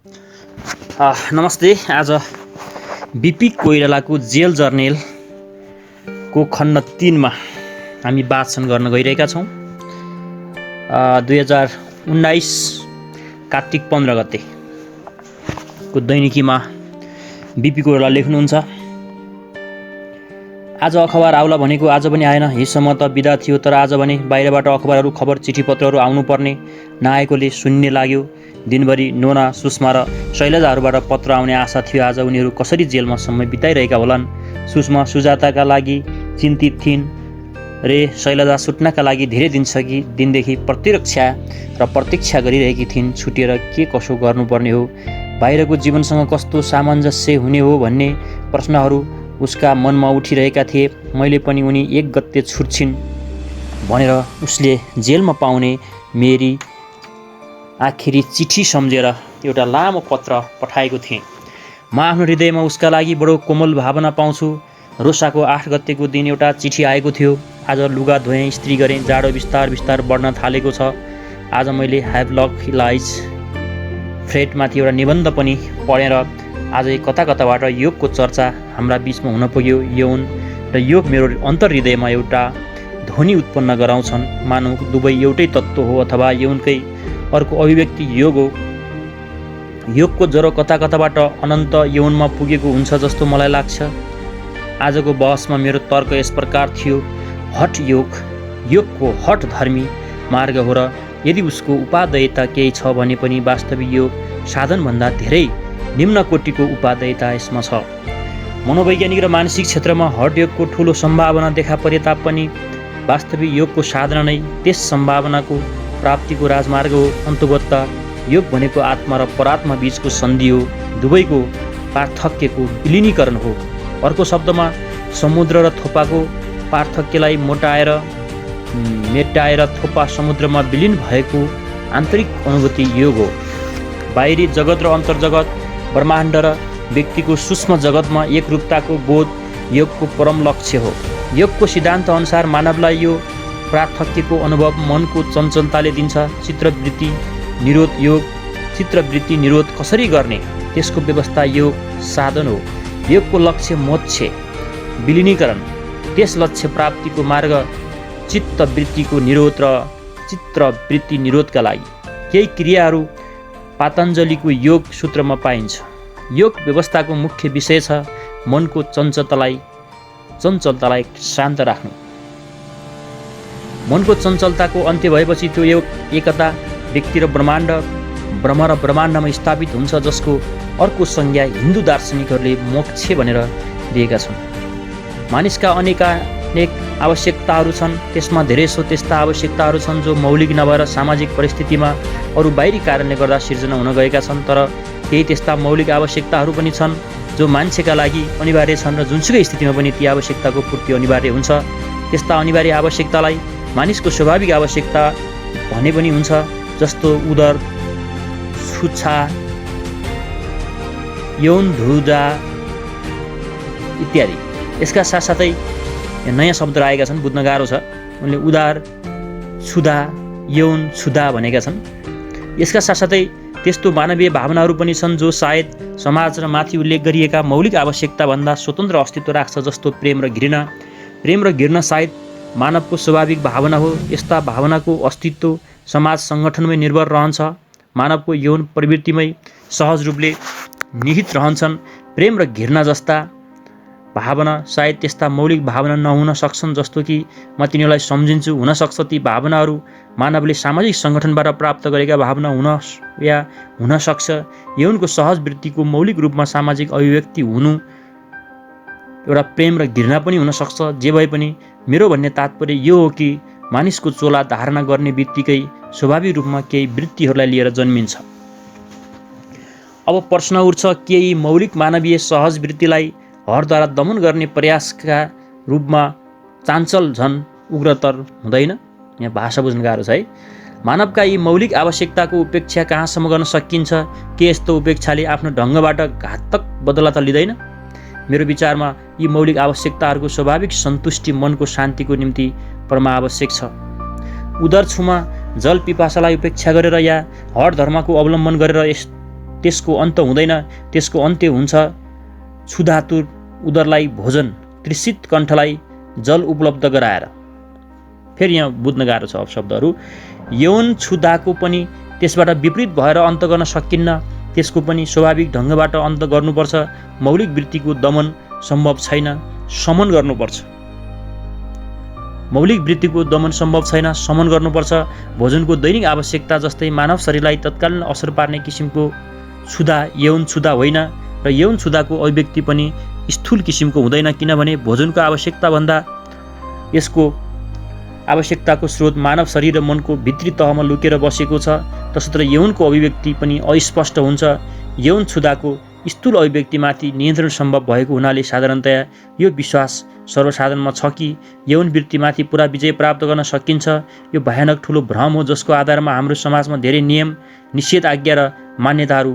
नमस्ते। आज बिपी कोइरालाको जेल जर्नेलको खण्ड 3 मा हामी वाचन गर्न गइरहेका छौँ। 2019 कार्तिक 15 गतेको दैनिकीमा बिपी कोइराला लेख्नुहुन्छ, आज अखबार आउला भनेको आज पनि आएन। हिजोसम्म त बिदा थियो, तर आज भने बाहिरबाट अखबारहरू, खबर, चिठीपत्रहरू आउनुपर्ने नआएकोले शून्य लाग्यो। दिनभरि नोना, सुषमा र शैलजाहरूबाट पत्र आउने आशा थियो। आज उनीहरू कसरी जेलमा समय बिताइरहेका होलान्। सुषमा सुजाताका लागि चिन्तित थिइन् रे शैलजा छुट्नका लागि धेरै दिनदेखि प्रतीक्षा गरिरहेकी थिइन्। छुटेर के कसो गर्नुपर्ने हो, बाहिरको जीवनसँग कस्तो सामञ्जस्य हुने हो भन्ने प्रश्नहरू उसका मनमा उठिरहेका थिए। मैले पनि उनी 1 गते छुट्छिन् भनेर उसले जेलमा पाउने मेरी आखिरी चिठी सम्झेर एउटा लामो पत्र पठाएको थिएँ। म आफ्नो हृदयमा उसका लागि बडो कोमल भावना पाउँछु। रोसाको 8 गतेको दिन एउटा चिठी आएको थियो। आज लुगा धोएँ, इस्त्री गरेँ, जाडो बिस्तार बढ्न थालेको छ। आज मैले हेभलक हिल्स फ्रेडमाथि एउटा निबन्ध पनि पढेर आजै कताबाट योगको चर्चा हाम्रा बीचमा हुन पुग्यो। यौन र योग मेरो अन्तर्हृदयमा एउटा ध्वनि उत्पन्न गराउँछन्, मानौ दुवै एउटै तत्त्व हो अथवा यौनकै अर्को अभिव्यक्ति योग हो। योगको जरो कताबाट अनन्त यौनमा पुगेको हुन्छ जस्तो मलाई लाग्छ। आजको बहसमा मेरो तर्क यस प्रकार थियो, हठ योगको हठ धर्मी मार्ग हो र यदि उसको उपादेयता केही छ भने पनि वास्तविक योग साधनभन्दा धेरै निम्न कोटिको उपादेयता यसमा छ। मनोवैज्ञानिक र मानसिक क्षेत्रमा हठ योगको ठूलो सम्भावना देखा परे तापनि वास्तविक योगको साधना नै त्यस सम्भावनाको प्राप्तिको राजमार्ग हो। अन्ततः योग भनेको आत्मा र परात्मा बीचको सन्धि हो, दुवैको पार्थक्यको विलिनीकरण हो। अर्को शब्दमा समुद्र र थोपाको पार्थक्यलाई मेटाएर थोपा समुद्रमा विलिन भएको आन्तरिक अनुभूति योग हो। बाहिरी जगत र अन्तर्जगत, ब्रह्माण्ड र व्यक्तिको सूक्ष्म जगतमा एकरूपताको बोध योगको परम लक्ष्य हो। योगको सिद्धान्त अनुसार मानवलाई यो पार्थक्यको अनुभव मनको चञ्चलताले दिन्छ। चित्तवृत्ति निरोध कसरी गर्ने, त्यसको व्यवस्था योग साधन हो। योगको लक्ष्य मोक्ष विलिनीकरण, त्यस लक्ष्य प्राप्तिको मार्ग चित्तवृत्तिको निरोध र चित्तवृत्ति निरोधका लागि केही क्रियाहरू पातञ्जलिको योग सूत्रमा पाइन्छ। योग व्यवस्थाको मुख्य विषय छ मनको चञ्चलतालाई शान्त राख्नु। मनको चञ्चलताको अन्त्य भएपछि त्यो एकता व्यक्ति र ब्रह्म र ब्रह्माण्डमा स्थापित हुन्छ, जसको अर्को संज्ञा हिन्दू दार्शनिकहरूले मोक्ष भनेर दिएका छन्। मानिसका अनेक आवश्यकताहरू छन्, त्यसमा धेरैसो त्यस्ता आवश्यकताहरू छन् जो मौलिक नभएर सामाजिक परिस्थितिमा अरू बाहिरी कारणले गर्दा सिर्जना हुन गएका छन्। तर केही त्यस्ता मौलिक आवश्यकताहरू पनि छन् जो मान्छेका लागि अनिवार्य छन् र जुनसुकै स्थितिमा पनि ती आवश्यकताको पूर्ति अनिवार्य हुन्छ। त्यस्ता अनिवार्य आवश्यकतालाई मानिसको स्वाभाविक आवश्यकता भने पनि हुन्छ, जस्तो उदर, छुच्छा, यौन धुदा इत्यादि। यसका साथसाथै नयाँ शब्दहरू आएका छन्, बुझ्न गाह्रो छ। उनले उदार, छुदा, यौन, छुदा भनेका छन्। यसका साथसाथै त्यस्तो मानवीय भावनाहरू पनि छन् जो सायद समाज र माथि उल्लेख गरिएका मौलिक आवश्यकताभन्दा स्वतन्त्र अस्तित्व राख्छ, जस्तो प्रेम र घृणा। प्रेम र घृणा सायद मानवको स्वाभाविक भावना हो। यस्ता भावनाको अस्तित्व समाज सङ्गठनमै निर्भर रहन्छ, मानवको यौन प्रवृत्तिमै सहज रूपले निहित रहन्छन्। प्रेम र घृणा जस्ता भावना सायद त्यस्ता मौलिक भावना नहुन सक्छन् जस्तो कि म तिनीहरूलाई सम्झिन्छु। हुनसक्छ ती भावनाहरू मानवले सामाजिक सङ्गठनबाट प्राप्त गरेका भावना हुन सक्छ। यौनको सहज वृत्तिको मौलिक रूपमा सामाजिक अभिव्यक्ति हुनु एउटा प्रेम र घृणा पनि हुन सक्छ। जे भए पनि मेरो भन्ने तात्पर्य यो हो कि मानिसको चोला धारणा गर्ने बित्तिकै स्वाभाविक रूपमा केही वृत्तिहरूलाई लिएर जन्मिन्छ। अब प्रश्न उठ्छ, के यी मौलिक मानवीय सहज वृत्तिलाई हरद्वारा दमन गर्ने प्रयासका रूपमा चाञ्चल झन् उग्रतर हुँदैन? यहाँ भाषा बुझ्न गाह्रो छ है। मानवका यी मौलिक आवश्यकताको उपेक्षा कहाँसम्म गर्न सकिन्छ? के यस्तो उपेक्षाले आफ्नो ढङ्गबाट घातक बदला त लिँदैन? मेरो विचारमा यी मौलिक आवश्यकताहरूको स्वाभाविक सन्तुष्टि मनको शान्तिको निम्ति परमावश्यक छ। उदर छुमा जल पिपासालाई उपेक्षा गरेर या हठ धर्मको अवलम्बन गरेर त्यसको अन्त हुँदैन, त्यसको अन्त्य हुन्छ क्षुधातुर उदरलाई भोजन, तृषित कण्ठलाई जल उपलब्ध गराएर। फेरि यहाँ बुझ्न गाह्रो छ अब शब्दहरू। यौन क्षुधाको पनि त्यसबाट विपरीत भएर अन्त गर्न सकिन्न, त्यसको पनि स्वाभाविक ढङ्गबाट अन्त गर्नुपर्छ। मौलिक वृत्तिको दमन सम्भव छैन, शमन गर्नुपर्छ। मौलिक वृत्तिको दमन सम्भव छैन, शमन गर्नुपर्छ। भोजनको दैनिक आवश्यकता जस्तै मानव शरीरलाई तत्कालीन असर पार्ने किसिमको क्षुधा यौन क्षुधा होइन, र यौन क्षुधाको अभिव्यक्ति पनि स्थूल किसिमको हुँदैन, किनभने भोजनको आवश्यकताभन्दा यसको आवश्यकताको स्रोत मानव शरीर र मनको भित्री तहमा लुकेर बसेको छ। तसर्थ यौनको अभिव्यक्ति पनि अस्पष्ट हुन्छ। यौन क्षुधाको स्थूल अभिव्यक्तिमाथि नियन्त्रण सम्भव भएको हुनाले साधारणतया यो विश्वास सर्वसाधारणमा छ कि यौन वृत्तिमाथि पुरा विजय प्राप्त गर्न सकिन्छ। यो भयानक ठुलो भ्रम हो जसको आधारमा हाम्रो समाजमा धेरै नियम, निषेध, आज्ञा र मान्यताहरू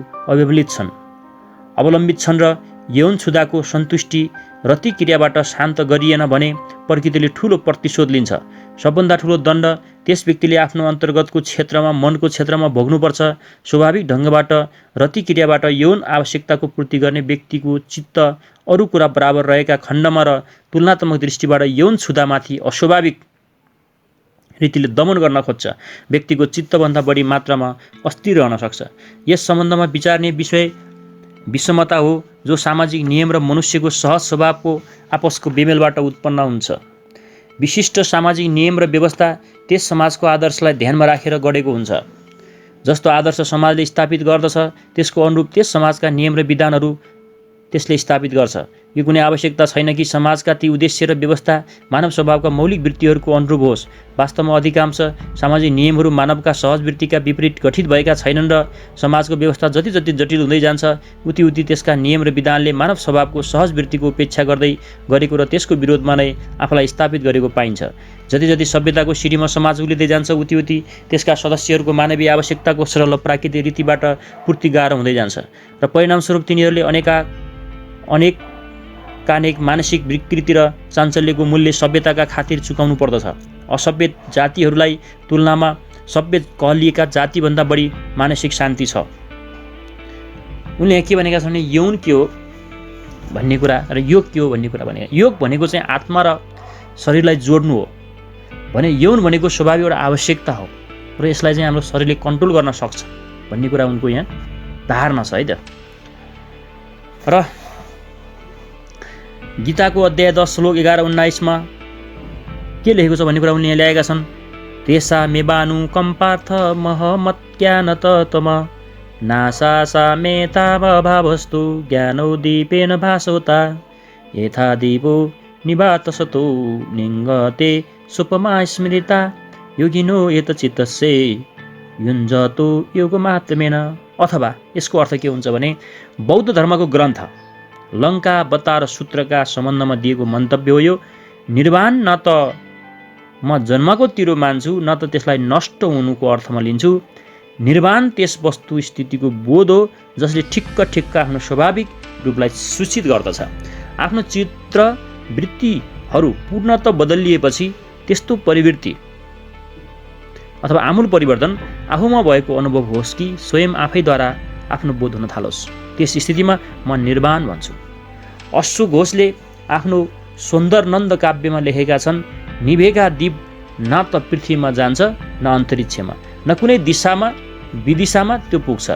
अवलम्बित छन् र यौन क्षुधाको सन्तुष्टि रति क्रियाबाट शान्त गरिएन भने प्रकृतिले ठुलो प्रतिशोध लिन्छ। सबभन्दा ठुलो दण्ड त्यस व्यक्तिले आफ्नो अन्तर्गतको क्षेत्रमा, मनको क्षेत्रमा भोग्नुपर्छ। स्वाभाविक ढङ्गबाट रति क्रियाबाट यौन आवश्यकताको पूर्ति गर्ने व्यक्तिको चित्त अरू कुरा बराबर रहेका खण्डमा र तुलनात्मक दृष्टिबाट यौन क्षुधामाथि अस्वाभाविक रीतिले दमन गर्न खोज्छ। व्यक्तिको चित्तभन्दा बढी मात्रामा अस्थिर रहन सक्छ। यस सम्बन्धमा विचार्ने विषय विषमता हो, जो सामाजिक नियम र मनुष्यको सहज स्वभावको आपसको बेमेलबाट उत्पन्न हुन्छ। विशिष्ट सामाजिक नियम र व्यवस्था त्यस समाजको आदर्शलाई ध्यानमा राखेर गढेको हुन्छ। जस्तो आदर्श समाजले स्थापित गर्दछ त्यसको अनुरूप त्यस समाजका नियम र विधानहरू त्यसले स्थापित गर्छ। यो कुनै आवश्यकता छैन कि समाजका ती उद्देश्य र व्यवस्था मानव स्वभावका मौलिक वृत्तिहरूको अनुरूप होस्। वास्तवमा अधिकांश सामाजिक नियमहरू मानवका सहज वृत्तिका विपरीत गठित भएका छैनन् र समाजको व्यवस्था जति जति जटिल हुँदै जान्छ उति उति त्यसका नियम र विधानले मानव स्वभावको सहज वृत्तिको उपेक्षा गर्दै गरेको र त्यसको विरोधमा नै आफूलाई स्थापित गरेको पाइन्छ। जति जति सभ्यताको सिँढीमा समाज उक्लिँदै जान्छ उति उति त्यसका सदस्यहरूको मानवीय आवश्यकताको सरल र प्राकृतिक रीतिबाट पूर्ति गाह्रो हुँदै जान्छ र परिणामस्वरूप तिनीहरूले अनेक मानसिक विकृति र चाञ्चल्यको मूल्य सभ्यताका खातिर चुकाउनु पर्दछ। असभ्य जातिहरूलाई तुलनामा सभ्य कहलिएका जातिभन्दा बढी मानसिक शान्ति छ। उनले यहाँ के भनेका छन् भने यौन के हो भन्ने कुरा र योग के हो भन्ने कुरा भनेका। योग भनेको चाहिँ आत्मा र शरीरलाई जोड्नु हो भने यौन भनेको स्वाभाविक एउटा आवश्यकता हो र यसलाई चाहिँ हाम्रो शरीरले कन्ट्रोल गर्न सक्छ भन्ने कुरा उनको यहाँ धारणा छ है त। र गीताको अध्याय 10 श्लोक 11-19 मा के लेखेको छ भन्ने कुरा उनले यहाँ ल्याएका छन्। तेसा मेबानु कम्पार्थ महमत्यान तम नासा सा मेताव भावस्तु ज्ञानौ दीपेन भासोता यथा दीपो निवातसतो निङ्गते सुपमा स्मृता योगिनो यत चित्तसे युञ्जतो योगमात्मेन। अथवा यसको अर्थ के हुन्छ भने बौद्ध धर्मको ग्रन्थ लङ्का बतार सूत्रका सम्बन्धमा दिएको मन्तव्य हो। यो निर्वाण न त म जन्मको तिरो मान्छु न त त्यसलाई नष्ट हुनुको अर्थमा लिन्छु। निर्वाण त्यस वस्तु स्थितिको बोध हो जसले ठिक्क आफ्नो स्वाभाविक रूपलाई सूचित गर्दछ। आफ्नो चित्र वृत्तिहरू पूर्णतः बदलिएपछि त्यस्तो परिवृत्ति अथवा आमूल परिवर्तन आफूमा भएको अनुभव होस् कि स्वयं आफैद्वारा आफ्नो बोध हुन थालोस्। त्यस स्थितिमा म निर्वाण भन्छु। अश्रु घोषले आफ्नो सौन्दर्यनन्द काव्यमा लेखेका छन्, निभेका दीप न त पृथ्वीमा जान्छ न अन्तरिक्षमा, न कुनै दिशामा विदिशामा त्यो पुग्छ।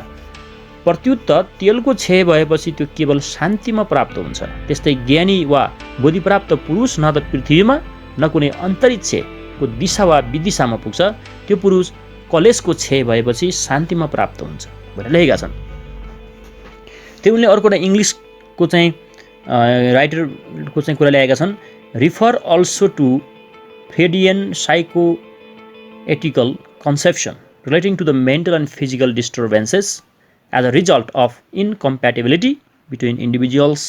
प्रत्युत तेलको क्षय भएपछि त्यो केवल शान्तिमा प्राप्त हुन्छ। त्यस्तै ज्ञानी वा बोधिप्राप्त पुरुष न त पृथ्वीमा न कुनै अन्तरिक्षको दिशा वा विदिशामा पुग्छ। त्यो पुरुष कलेशको क्षय भएपछि शान्तिमा प्राप्त हुन्छ भनेर लेखेका छन्। त्यो उनले अर्को एउटा इङ्ग्लिसको चाहिँ राइटरको चाहिँ कुरा ल्याएका छन्। Refer also to Freudian psychoanalytical conception relating to the mental and physical disturbances as a result of incompatibility between individuals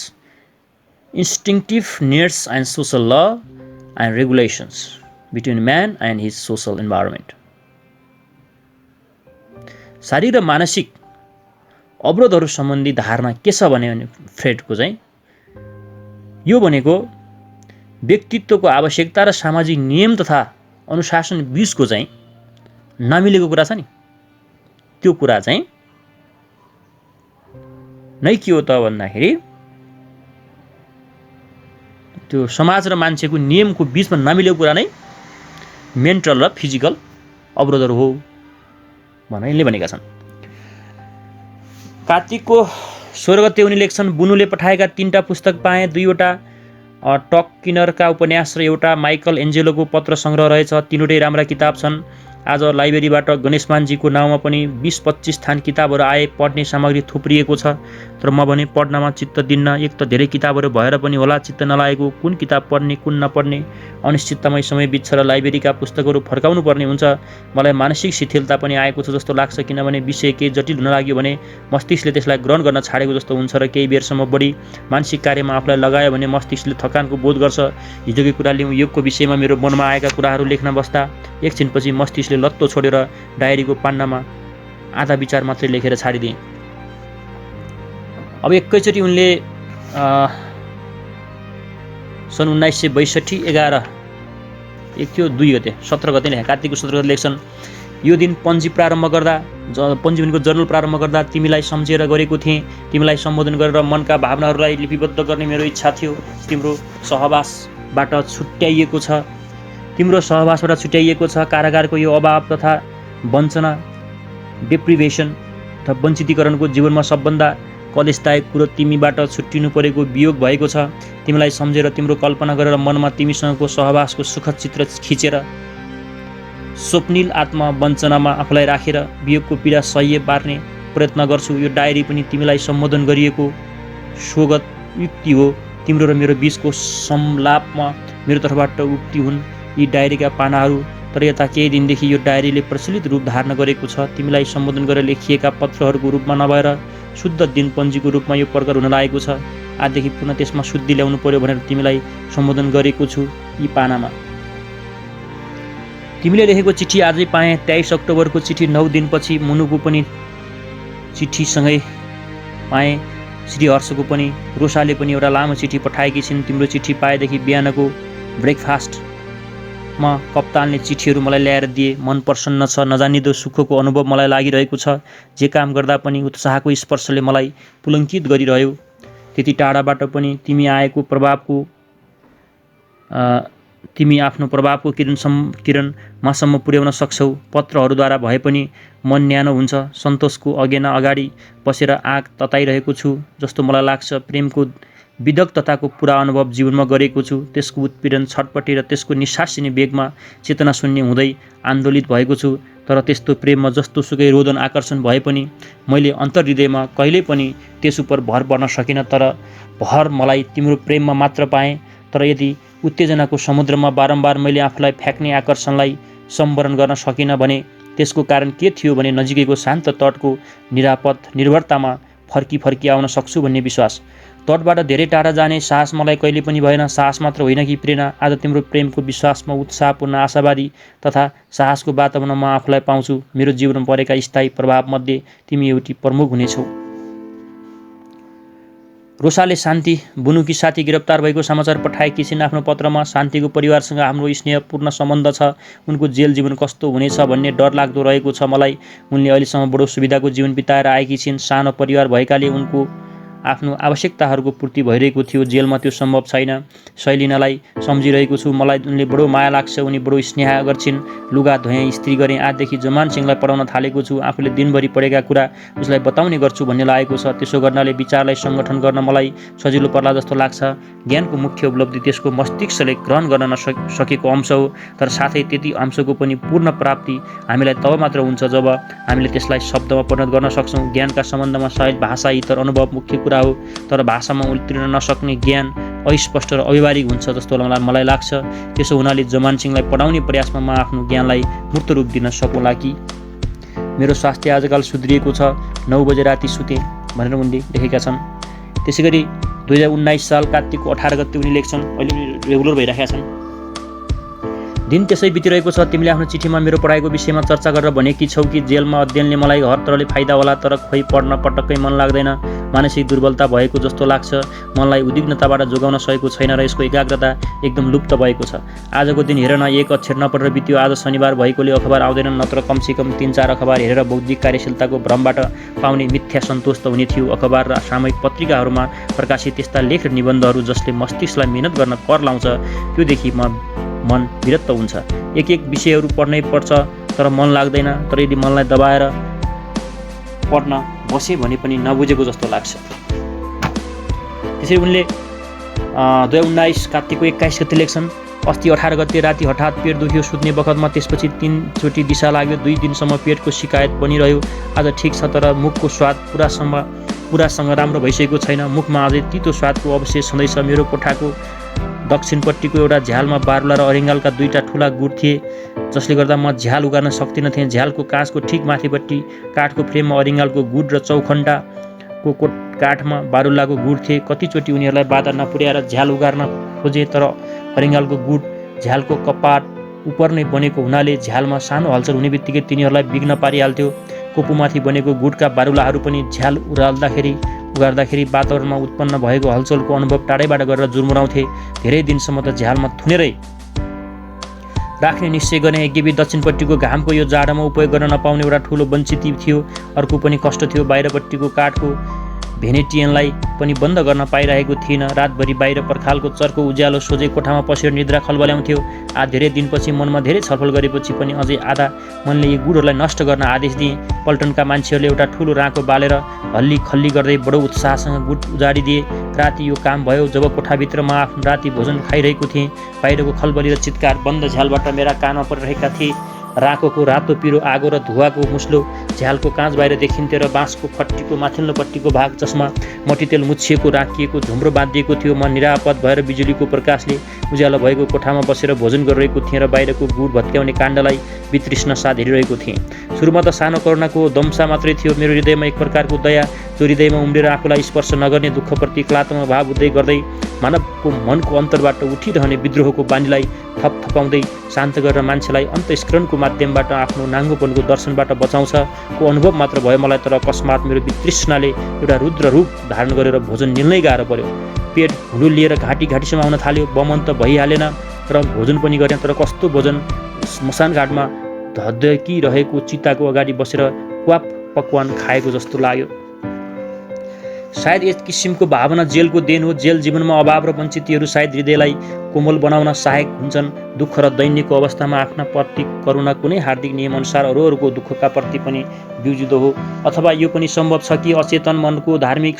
instinctive needs and social law and regulations between man and his social environment. शारीरिक र मानसिक अवरोधहरू सम्बन्धी धारणा के छ भने फ्रेडको चाहिँ यो भनेको व्यक्तित्वको आवश्यकता र सामाजिक नियम तथा अनुशासन बीचको चाहिँ नमिलेको कुरा छ नि, त्यो कुरा चाहिँ नै के हो त भन्दाखेरि त्यो समाज र मान्छेको नियमको बिचमा नमिलेको कुरा नै मेन्टल र फिजिकल अवरोधहरू हो भनेर यिनले भनेका छन्। कार्तिकको 16 गते उनी लेख्छन्, बुनुले पठाएका 3टा पुस्तक पाएँ, 2वटा टकिनरका उपन्यास र एउटा माइकल एन्जेलोको पत्र सङ्ग्रह रहेछ। तीनवटै राम्रा किताब छन्। आज लाइब्रेरीबाट गणेशमानजीको नाउँमा पनि 20-25 थान किताबहरू आए, पढ्ने सामग्री थुप्रिएको छ। तर म भने पढ्नमा चित्त दिन्न। एक त धेरै किताबहरू भएर पनि होला चित्त नलागेको, कुन किताब पढ्ने कुन नपढ्ने अनिश्चिततामै समय बित्छ र लाइब्रेरीका पुस्तकहरू फर्काउनु पर्ने हुन्छ। मलाई मानसिक शिथिलता पनि आएको छ जस्तो लाग्छ, किनभने विषय केही जटिल हुन लाग्यो भने मस्तिष्कले त्यसलाई ग्रहण गर्न छाडेको जस्तो हुन्छ र केही बेरसम्म बढी मानसिक कार्यमा आफूलाई लगायो भने मस्तिष्कले थकानको बोध गर्छ। हिजोकै कुरा लिउँ, योगको विषयमा मेरो मनमा आएका कुराहरू लेख्न बस्दा एकछिनपछि मस्तिष्कले लत्तो छोडेर डायरीको पान्नामा आधा विचार मात्रै लेखेर छाडिदिएँ। अब एकैचोटि उनले सन् 1962 11 एक थियो 2 गते 17 गते लेखे, कार्तिकको 17 गते लेख्छन्, यो दिन पञ्जी प्रारम्भ गर्दा पञ्जीवनीको जर्नल प्रारम्भ गर्दा तिमीलाई सम्झेर गरेको थिएँ। तिमीलाई सम्बोधन गरेर मनका भावनाहरूलाई लिपिबद्ध गर्ने मेरो इच्छा थियो। तिम्रो सहवासबाट छुट्याइएको छ कारागारको यो अभाव तथा वञ्चना, डिप्रिभेसन तथा वञ्चितीकरणको जीवनमा सबभन्दा कलेशदायक कुरो तिमीबाट छुट्टिनु परेको वियोग भएको छ। तिमीलाई सम्झेर तिम्रो कल्पना गरेर मनमा तिमीसँगको सहवासको सुखद चित्र खिचेर स्वप्निल आत्मा वञ्चनामा आफूलाई राखेर वियोगको पीडा सह्य पार्ने प्रयत्न गर्छु। यो डायरी पनि तिमीलाई सम्बोधन गरिएको स्वगत युक्ति हो। तिम्रो र मेरो बीचको संलापमा मेरो तर्फबाट उक्ति हुन् यी डायरीका पानाहरू। तर यता केही दिनदेखि यो डायरीले प्रचलित रूप धारण गरेको छ। तिमीलाई सम्बोधन गरेर लेखिएका पत्रहरूको रूपमा नभएर शुद्ध दिनपञ्जीको रूपमा यो प्रकट हुन लागेको छ। आजदेखि पुनः त्यसमा शुद्धि ल्याउनु पर्यो भनेर तिमीलाई सम्बोधन गरेको छु यी पानामा। तिमीले लेखेको चिठी आजै पाएँ। 23 अक्टोबरको चिठी 9 दिनपछि मुनुको पनि चिठीसँगै पाएँ। श्री हर्षको पनि। रोसाले पनि एउटा लामो चिठी पठाएकी छिन्। तिम्रो चिठी पाएदेखि बिहानको ब्रेकफास्टमा कप्तानले चिठीहरू मलाई ल्याएर दिए। मन प्रसन्न छ, नजानिदो सुखको अनुभव मलाई लागिरहेको छ। जे काम गर्दा पनि उत्साहको स्पर्शले मलाई पुलङ्कित गरिरह्यो। त्यति टाढाबाट पनि तिमी आफ्नो प्रभावको किरण मासम्म पुर्याउन सक्छौ। पत्रहरूद्वारा भए पनि मन न्यानो हुन्छ। सन्तोषको अगेना अगाडि बसेर आँख तताइरहेको छु जस्तो मलाई लाग्छ। प्रेमको विदग्धताको पुरा अनुभव जीवनमा गरेको छु। त्यसको उत्पीडन, छटपटी र त्यसको निश्वासिने वेगमा चेतना शून्य हुँदै आन्दोलित भएको छु। तर त्यस्तो प्रेममा जस्तो सुकै रोदन आकर्षण भए पनि मैले अन्तर्हृदयमा कहिल्यै पनि त्यसुपर भर पर्न सकिनँ। तर भर मलाई तिम्रो प्रेममा मात्र पाएँ। तर यदि उत्तेजनाको समुद्रमा बारम्बार मैले आफूलाई फ्याँक्ने आकर्षणलाई सम्वरण गर्न सकिनँ भने त्यसको कारण के थियो भने नजिकैको शान्त तटको निरापद निर्भरतामा फर्की आउन सक्छु भन्ने विश्वास। तटबाट धेरै टाढा जाने साहस मलाई कहिले पनि भएन। साहस मात्र होइन कि प्रेरणा। आज तिम्रो प्रेमको विश्वासमा उत्साहपूर्ण आशावादी तथा साहसको वातावरणमा म आफूलाई पाउँछु। मेरो जीवनमा परेका स्थायी प्रभावमध्ये तिमी एउटी प्रमुख हुनेछौ। रोसाले शान्ति बुनुकी साथी गिरफ्तार भएको समाचार पठाएकी छिन्। आफ्नो पत्रमा शान्तिको परिवारसँग हाम्रो स्नेहपूर्ण सम्बन्ध छ। उनको जेल जीवन कस्तो हुनेछ भन्ने डर लाग्दो रहेको छ मलाई। उनले अहिलेसम्म बडो सुविधाको जीवन बिताएर आएकी छिन्। सानो परिवार भएकाले उनको आफ्नो आवश्यकताहरूको पूर्ति भइरहेको थियो। जेलमा त्यो सम्भव छैन। शैलिनालाई सम्झिरहेको छु। मलाई उनले बडो माया लाग्छ। उनी बडो स्नेह गर्छिन्। लुगा धोएँ, इस्त्री गरेँ। आजदेखि जमान सिंहलाई पढाउन थालेको छु। आफूले दिनभरि पढेका कुरा उसलाई बताउने गर्छु भन्ने लागेको छ। त्यसो गर्नाले विचारलाई सङ्गठन गर्न मलाई सजिलो पर्ला जस्तो लाग्छ। ज्ञानको मुख्य उपलब्धि त्यसको मस्तिष्कले ग्रहण गर्न नसकेको अंश हो। तर साथै त्यति अंशको पनि पूर्ण प्राप्ति हामीलाई तब मात्र हुन्छ जब हामीले त्यसलाई शब्दमा परिणत गर्न सक्छौँ। ज्ञानका सम्बन्धमा सायद भाषा इतर अनुभव मुख्य कुरा हो। तर भाषामा उल्टिन नसक्ने ज्ञान अस्पष्ट र अव्यवहारिक हुन्छ जस्तो मलाई लाग्छ। त्यसो हुनाले जमान सिंहलाई पढाउने प्रयासमा म आफ्नो ज्ञानलाई मूर्त रूप दिन सकौँला कि। मेरो स्वास्थ्य आजकल सुध्रिएको छ। 9 बजे राति सुतेँ भनेर उनले लेखेका छन्। त्यसैगरी 2019 साल कार्तिकको 18 गते उनी लेख्छन्, अहिले रेगुलर भइरहेका छन्। दिन त्यसै बितिरहेको छ। तिमीले आफ्नो चिठीमा मेरो पढाइको विषयमा चर्चा गरेर भनेकी छौ कि जेलमा अध्ययनले मलाई हर तरहले फाइदा होला, तर खोइ पढ्न पटक्कै मन लाग्दैन। मानसिक दुर्बलता भएको जस्तो लाग्छ। मनलाई उद्विग्नताबाट जोगाउन सकेको छैन र यसको एकाग्रता एकदम लुप्त भएको छ। आजको दिन हेर न, एक अक्षर नपढेर बित्यो। आज शनिबार भएकोले अखबार आउँदैनन्, नत्र कमसेकम 3-4 अखबार हेरेर बौद्धिक कार्यशीलताको भ्रमबाट पाउने मिथ्या सन्तोष त हुने थियो। अखबार र सामयिक पत्रिकाहरूमा प्रकाशित त्यस्ता लेख र निबन्धहरू जसले मस्तिष्कलाई मेहनत गर्न कर लाउँछ, त्योदेखि मन विरक्त हुन्छ। एक विषयहरू पढ्नै पर्छ तर मन लाग्दैन। तर यदि मनलाई दबाएर पढ्न बसे भने पनि नबुझेको जस्तो लाग्छ। त्यसरी उनले 2019 कार्तिकको 21 गते लेख्छन्, अस्ति 18 गते राति हठात पेट दुख्यो सुत्ने बखतमा, त्यसपछि 3 चोटि दिशा लाग्यो। 2 दिनसम्म पेटको शिकायत बनिरह्यो। आज ठिक छ, तर मुखको स्वाद पुरासँग राम्रो भइसकेको छैन। मुखमा अझै तितो स्वादको अवशेष छँदैछ। मेरो कोठाको दक्षिणपट्टिको एउटा झ्यालमा बारुला र अरिङ्गालका 2टा ठुला गुड थिए, जसले गर्दा म झ्याल उगार्न सक्दिनथेँ। झ्यालको काँचको ठिक माथिपट्टि काठको फ्रेममा अरिङ्गालको गुड र चौखण्डाको काठमा बारुलाको गुड थिए। कतिचोटि उनीहरूलाई बाधा नपुर्याएर झ्याल उगार्न खोजे, तर अरिङ्गालको गुड झ्यालको कपाट उपर नै बनेको हुनाले झ्यालमा सानो हलचल हुने बित्तिकै तिनीहरूलाई विघ्न पारिहाल्थ्यो। कोपुमाथि बनेको गुडका बारुलाहरू पनि झ्याल उगार्दाखेरि वातावरणमा उत्पन्न भएको हलचलको अनुभव टाढैबाट गरेर जुर्मुराउँथे। धेरै दिनसम्म त झ्यालमा थुनेरै राख्ने निश्चय गर्ने। यज्ञवी दक्षिणपट्टिको घामको यो जाडोमा उपयोग गर्न नपाउने एउटा ठुलो वञ्चित थियो। अर्को पनि कष्ट थियो, बाहिरपट्टिको काठको भेनेटियनलाई पनि बन्द गर्न पाइरहेको थिइनँ। रातभरि बाहिर पर्खालको चर्को उज्यालो सोझै कोठामा पसेर निद्रा खलबल्याउँथ्यो। आज धेरै दिनपछि मनमा धेरै छलफल गरेपछि पनि अझै आधा मनले यी गुडहरूलाई नष्ट गर्न आदेश दिए। पल्टनका मान्छेहरूले एउटा ठुलो राँको बालेर हल्ली खल्ली गर्दै बडो उत्साहसँग गुड उजाडिदिए। राति यो काम भयो जब कोठाभित्र म आफ्नो राति भोजन खाइरहेको थिएँ। बाहिरको खलबली र चित्कार बन्द झ्यालबाट मेरा कानमा परिरहेका थिए। राकोको रातो पिरो आगो र धुवाको मुस्लो झ्यालको काँच बाहिर देखिन्थ्यो र बाँसको फट्टीको माथिल्लोपट्टिको भाग जसमा मट्टीतेल मुछिएको राखिएको झुम्रो बाँधिएको थियो। म निरापद भएर बिजुलीको प्रकाशले उज्यालो भएको कोठामा बसेर भोजन गरिरहेको थिएँ र बाहिरको गुड भत्क्याउने काण्डलाई वितृष्ण साथ हेरिरहेको थिएँ। सुरुमा त सानो करुणाको दम्सा मात्रै थियो। मेरो हृदयमा एक प्रकारको दया जो हृदयमा उम्रेर आफूलाई स्पर्श नगर्ने दुःखप्रति क्लात्मक भाव उदय गर्दै मानवको मनको अन्तरबाट उठिरहने विद्रोहको बानीलाई थपाउँदै शान्त गरेर मान्छेलाई अन्तस्करणको माध्यमबाट आफ्नो नाङ्गोपनको दर्शनबाट बचाउँछ को अनुभव मात्र भयो मलाई। तर अकस्मात मेरो वितृष्णाले एउटा रुद्र रूप धारण गरेर भोजन निल्नै गाह्रो पर्यो। पेट हुलु लिएर घाँटीसम्म आउन थाल्यो। बमन त भइहालेन र भोजन पनि गरेन, तर कस्तो भोजन! स्मशान घाटमा धधकिरहेको चिताको अगाडि बसेर क्वाप पकवान खाएको जस्तो लाग्यो। सायद यस किसिमको भावना जेलको देन हो। जेल जीवनमा अभाव र वञ्चितहरू सायद हृदयलाई कोमल बनाउन सहायक हुन्छन्। दुःख र दैन्यको अवस्थामा आफ्ना प्रति करुणा कुनै हार्दिक नियमअनुसार अरूहरूको दुःखका प्रति पनि बिउजिदो हो। अथवा यो पनि सम्भव छ कि अचेतन मनको धार्मिक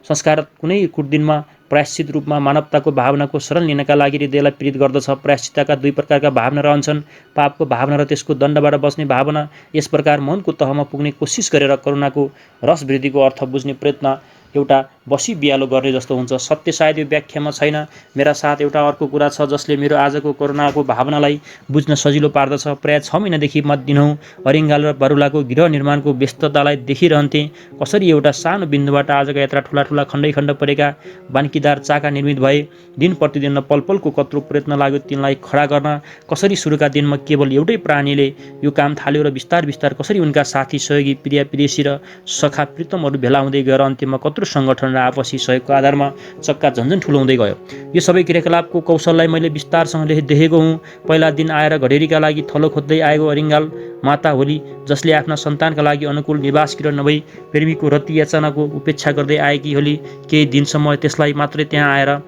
संस्कार कुनै कुटदिनमा प्रायश्चित रूपमा मानवताको भावनाको शरण लिनका लागि हृदयलाई प्रेरित गर्दछ। प्रायश्चितका 2 प्रकारका भावना रहन्छन्, पापको भावना र त्यसको दण्डबाट बच्ने भावना। यस प्रकार मनको तहमा पुग्ने कोसिस गरेर करुणाको रसवृद्धिको अर्थ बुझ्ने प्रयत्न एउटा बसी बिहालो गर्ने जस्तो हुन्छ। सत्य सायद यो व्याख्यामा छैन। मेरा साथ एउटा अर्को कुरा छ जसले मेरो आजको करुणाको भावनालाई बुझ्न सजिलो पार्दछ। प्राय 6 महिनादेखि म दिनहुँ अरिङ्गाल र बारुलाको गृह निर्माणको व्यस्ततालाई देखिरहन्थेँ। कसरी एउटा सानो बिन्दुबाट आजका यत्रा ठुला खण्ड परेका बान्कीदार चाका निर्मित भए। दिन प्रतिदिन पलपलको कत्रो प्रयत्न लाग्यो तिनलाई खडा गर्न। कसरी सुरुका दिनमा केवल एउटै प्राणीले यो काम थाल्यो र बिस्तार कसरी उनका साथी सहयोगी प्रिय विदेशी र सखा प्रितमहरू भेला हुँदै गएर अन्त्यमा कत्रो सङ्गठन र आपसी सहयोगको आधारमा चक्का झन्झन ठुलो हुँदै गयो। यो सबै क्रियाकलापको कौशललाई मैले विस्तारसँग देखेको हुँ। पहिला दिन आएर घडेरीका लागि थलो खोज्दै आएको अरिङ्गाल माता होली, जसले आफ्ना सन्तानका लागि अनुकूल निवासगृह नभई प्रेमीको रति याचनाको उपेक्षा गर्दै आएकी होली। केही दिनसम्म त्यसलाई मात्रै त्यहाँ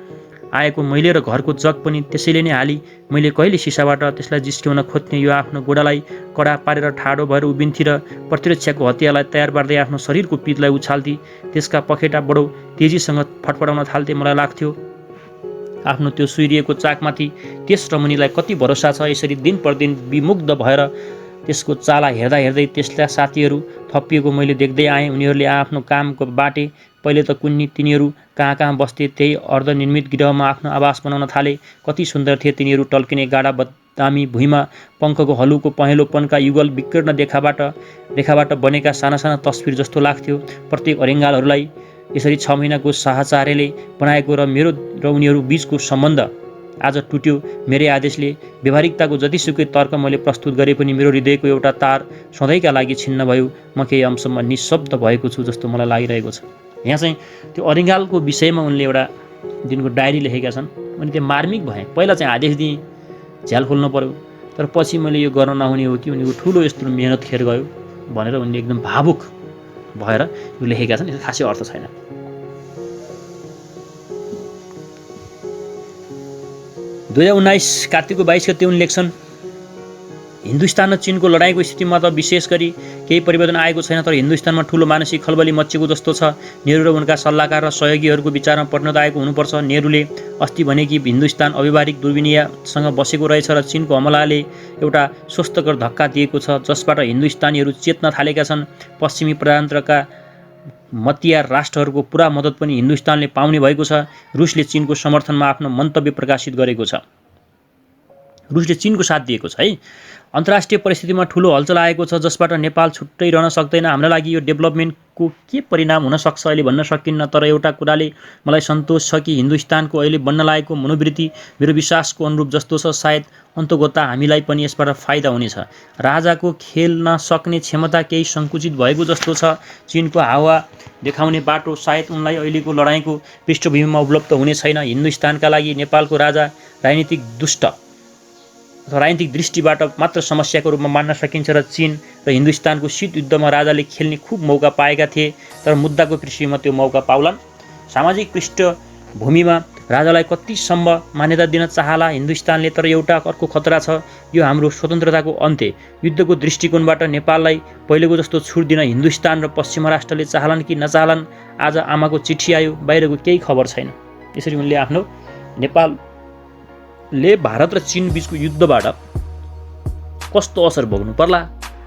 आएको मैले र घरको जग पनि त्यसैले नै हाली। मैले कहिले सिसाबाट त्यसलाई जिस्क्याउन खोज्ने यो आफ्नो गोडालाई कडा पारेर ठाडो भएर उभिन्थी र प्रतिरक्षाको हतियारलाई तयार पार्दै आफ्नो शरीरको पितलाई उछाल्थी। त्यसका पखेटा बडो तेजीसँग फटफडाउन थाल्थे। मलाई लाग्थ्यो आफ्नो त्यो सुइरिएको चाकमाथि त्यस रमणीलाई कति भरोसा छ। यसरी दिन प्रतिदिन विमुग्ध भएर त्यसको चाला हेर्दै त्यसका साथीहरू थपिएको मैले देख्दै आएँ। उनीहरूले आफ्नो कामको बाटे। पहिले त तिनीहरू कहाँ बस्थे त्यही अर्धनिर्मित गृहमा आफ्नो आवास बनाउन थाले। कति सुन्दर थिए तिनीहरू। टल्किने गाडा बदामी भुइँमा पङ्खको हलुको पहेँलोपनका युगल विकीर्ण रेखाबाट बनेका साना तस्बिर जस्तो लाग्थ्यो। प्रत्येक अरिङ्गालहरूलाई यसरी 6 महिनाको साहचर्यले बनाएको र मेरो र उनीहरू बीचको सम्बन्ध आज टुट्यो मेरै आदेशले। व्यवहारिकताको जतिसुकै तर्क मैले प्रस्तुत गरे पनि मेरो हृदयको एउटा तार सधैँका लागि छिन्न भयो। म केही अंशमा निशब्द भएको छु जस्तो मलाई लागिरहेको छ। यहाँ चाहिँ त्यो अरिङ्गालको विषयमा उनले एउटा दिनको डायरी लेखेका छन्। अनि त्यो मार्मिक भए। पहिला चाहिँ आदेश दिएँ, झ्याल खोल्नु पर्यो, तर पछि मैले यो गर्न नहुने हो कि उनीको ठुलो यस्तो मेहनत खेर गयो भनेर उनले एकदम भावुक भएर यो लेखेका छन्। यसको खासै अर्थ छैन। 2019 कार्तिकको 22 गते उनले लेख्छन्, हिन्दुस्तान र चीनको लडाईँको स्थितिमा त विशेष गरी केही परिवर्तन आएको छैन, तर हिन्दुस्तानमा ठुलो मानसिक खलबली मच्चिएको जस्तो छ। नेहरू र उनका सल्लाहकार र सहयोगीहरूको विचारमा परिणत आएको हुनुपर्छ। नेहरूले अस्ति भने कि हिन्दुस्तान अव्यावहारिक दुर्विनीयसँग बसेको रहेछ र चीनको हमलाले एउटा स्वस्थकर धक्का दिएको छ, जसबाट हिन्दुस्तानीहरू चेत्न थालेका छन्। पश्चिमी प्रजातन्त्रका मतियार राष्ट्रहरूको पुरा मद्दत पनि हिन्दुस्तानले पाउने भएको छ। रुसले चीनको समर्थनमा आफ्नो मन्तव्य प्रकाशित गरेको छ। रुसले चीनको साथ दिएको छ है। अन्तर्राष्ट्रिय परिस्थितिमा ठुलो हलचल आएको छ, जसबाट नेपाल छुट्टै रहन सक्दैन। हाम्रा लागि यो डेभलपमेन्टको के परिणाम हुन सक्छ अहिले भन्न सकिन्न, तर एउटा कुराले मलाई सन्तोष छ कि हिन्दुस्तानको अहिले बन्न लागेको मनोवृत्ति मेरो विश्वासको अनुरूप जस्तो छ। सायद अन्तगोता हामीलाई पनि यसबाट फाइदा हुनेछ। राजाको खेल्न सक्ने क्षमता केही सङ्कुचित भएको जस्तो छ। चीनको हावा देखाउने बाटो सायद उनलाई अहिलेको लडाईँको पृष्ठभूमिमा उपलब्ध हुने छैन। हिन्दुस्तानका लागि नेपालको राजा राजनीतिक दृष्टिबाट मात्र समस्याको रूपमा मान्न सकिन्छ र चीन र हिन्दुस्तानको शीत युद्धमा राजाले खेल्ने खूब मौका पाएका थिए, तर मुद्दाको पृष्ठभूमिमा त्यो मौका पाउलान्। सामाजिक पृष्ठभूमिमा राजालाई कतिसम्म मान्यता दिन चाहला हिन्दुस्तानले, तर एउटा अर्को खतरा छ, यो हाम्रो स्वतन्त्रताको अन्त्य। युद्धको दृष्टिकोणबाट नेपाललाई पहिलेको जस्तो छुट दिन हिन्दुस्तान र पश्चिमा राष्ट्रले चाहलान् कि नचाहलान्। आज आमाको चिठी आयो, बाहिरको केही खबर छैन। यसरी उनले आफ्नो नेपालले भारत र चीन बीचको युद्धबाट कस्तो असर भोग्नु पर्ला,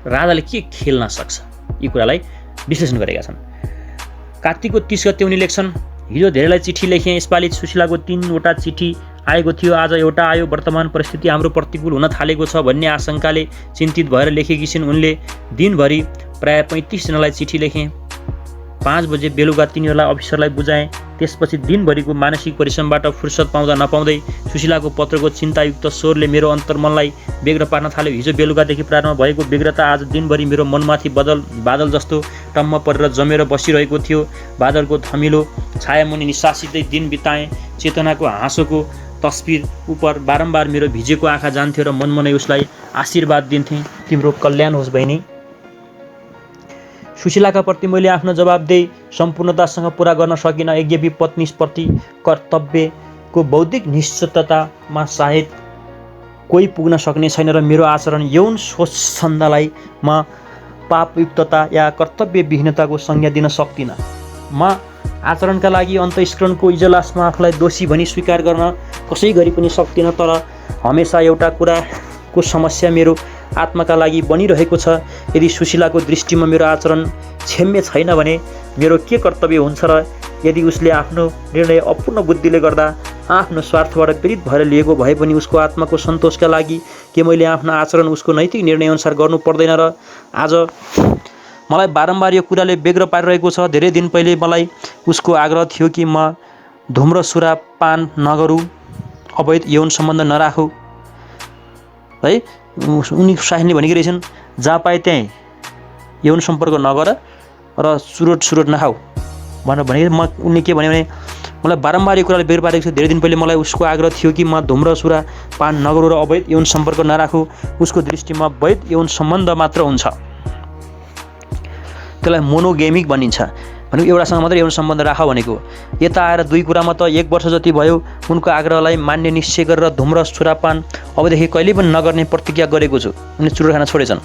राजाले के खेल्न सक्छ, यी कुरालाई विश्लेषण गरेका छन्। कार्तिकको 30 गते उनी लेख्छन्, हिजो धेरैलाई चिठी लेखेँ, यसपालि सुशीलाको 3वटा चिठी आएको थियो, आज एउटा आयो। वर्तमान परिस्थिति हाम्रो प्रतिकूल हुन थालेको छ भन्ने आशंकाले चिन्तित भएर लेखेकी छिन्। उनले दिनभरि प्राय 35 जनालाई चिठी लेखेँ। 5 बजे बेलुका तिनीहरूलाई अफिसरलाई बुझाएँ। त्यसपछि दिनभरिको मानसिक परिश्रमबाट फुर्सद पाउँदा नपाउँदै सुशीलाको पत्रको चिन्तायुक्त स्वरले मेरो अन्तर्मनलाई बेग्र पार्न थाल्यो। हिजो बेलुकादेखि प्रारम्भ भएको बेग्रता आज दिनभरि मेरो मनमाथि बादल जस्तो टम्म परेर जमेर बसिरहेको थियो। बादलको थमिलो छायामुनि निश्वासिँदै दिन बिताएँ। चेतनाको हाँसोको तस्बिर उप बारम्बार मेरो भिजेको आँखा जान्थ्यो र मनमनै उसलाई आशीर्वाद दिन्थेँ, तिम्रो कल्याण होस् बहिनी। सुशीलाका प्रति मैले आफ्नो जवाबदेही सम्पूर्णतासँग पुरा गर्न सकिनँ। यज्ञपि पत्नीप्रति कर्तव्यको बौद्धिक निश्चिततामा सायद कोही पुग्न सक्ने छैन र मेरो आचरण यौन स्वच्छन्दलाई म पापयुक्तता या कर्तव्यविहीनताको संज्ञा दिन सक्दिनँ। म आचरणका लागि अन्तस्करणको इजलासमा आफूलाई दोषी भनी स्वीकार गर्न कसै गरी पनि सक्दिनँ, तर हमेसा एउटा कुराको समस्या मेरो आत्माका लागि बनिरहेको छ। यदि सुशीलाको दृष्टिमा मेरो आचरण क्षम्य छैन भने मेरो के कर्तव्य हुन्छ र यदि उसले आफ्नो निर्णय अपूर्ण बुद्धिले गर्दा आफ्नो स्वार्थबाट प्रेरित भएर लिएको भए पनि उसको आत्माको सन्तोषका लागि के मैले आफ्नो आचरण उसको नैतिक निर्णयअनुसार गर्नु पर्दैन र? आज मलाई बारम्बार यो कुराले बेग्र पारिरहेको छ। धेरै दिन पहिले मलाई उसको आग्रह थियो कि म धुम्र सुरापान नगरौँ, अवैध यौन सम्बन्ध नराखौँ है। उनी साहिनले भनेकी रहेछन्, जहाँ पाए त्यहीँ यौन सम्पर्क नगर र सुरोट नखाऊ भनेर भने। उनले के भने मलाई बारम्बार यो कुराले बेग्र पारेको छ। धेरै दिन पहिले मलाई उसको आग्रह थियो कि म धुम्र सुरापान नगरौँ र अवैध यौन सम्पर्क नराखौँ। उसको दृष्टिमा वैध यौन सम्बन्ध मात्र हुन्छ, त्यसलाई मोनोगेमिक भनिन्छ। भनेको एउटासँग मात्रै यौन सम्बन्ध राख भनेको। यता आएर 2 कुरामा त 1 वर्ष जति भयो उनको आग्रहलाई मान्ने निश्चय गरेर धुम्र सुरापान अबदेखि कहिले पनि नगर्ने प्रतिज्ञा गरेको छु। उनले चुरोट खान छोडेछन्।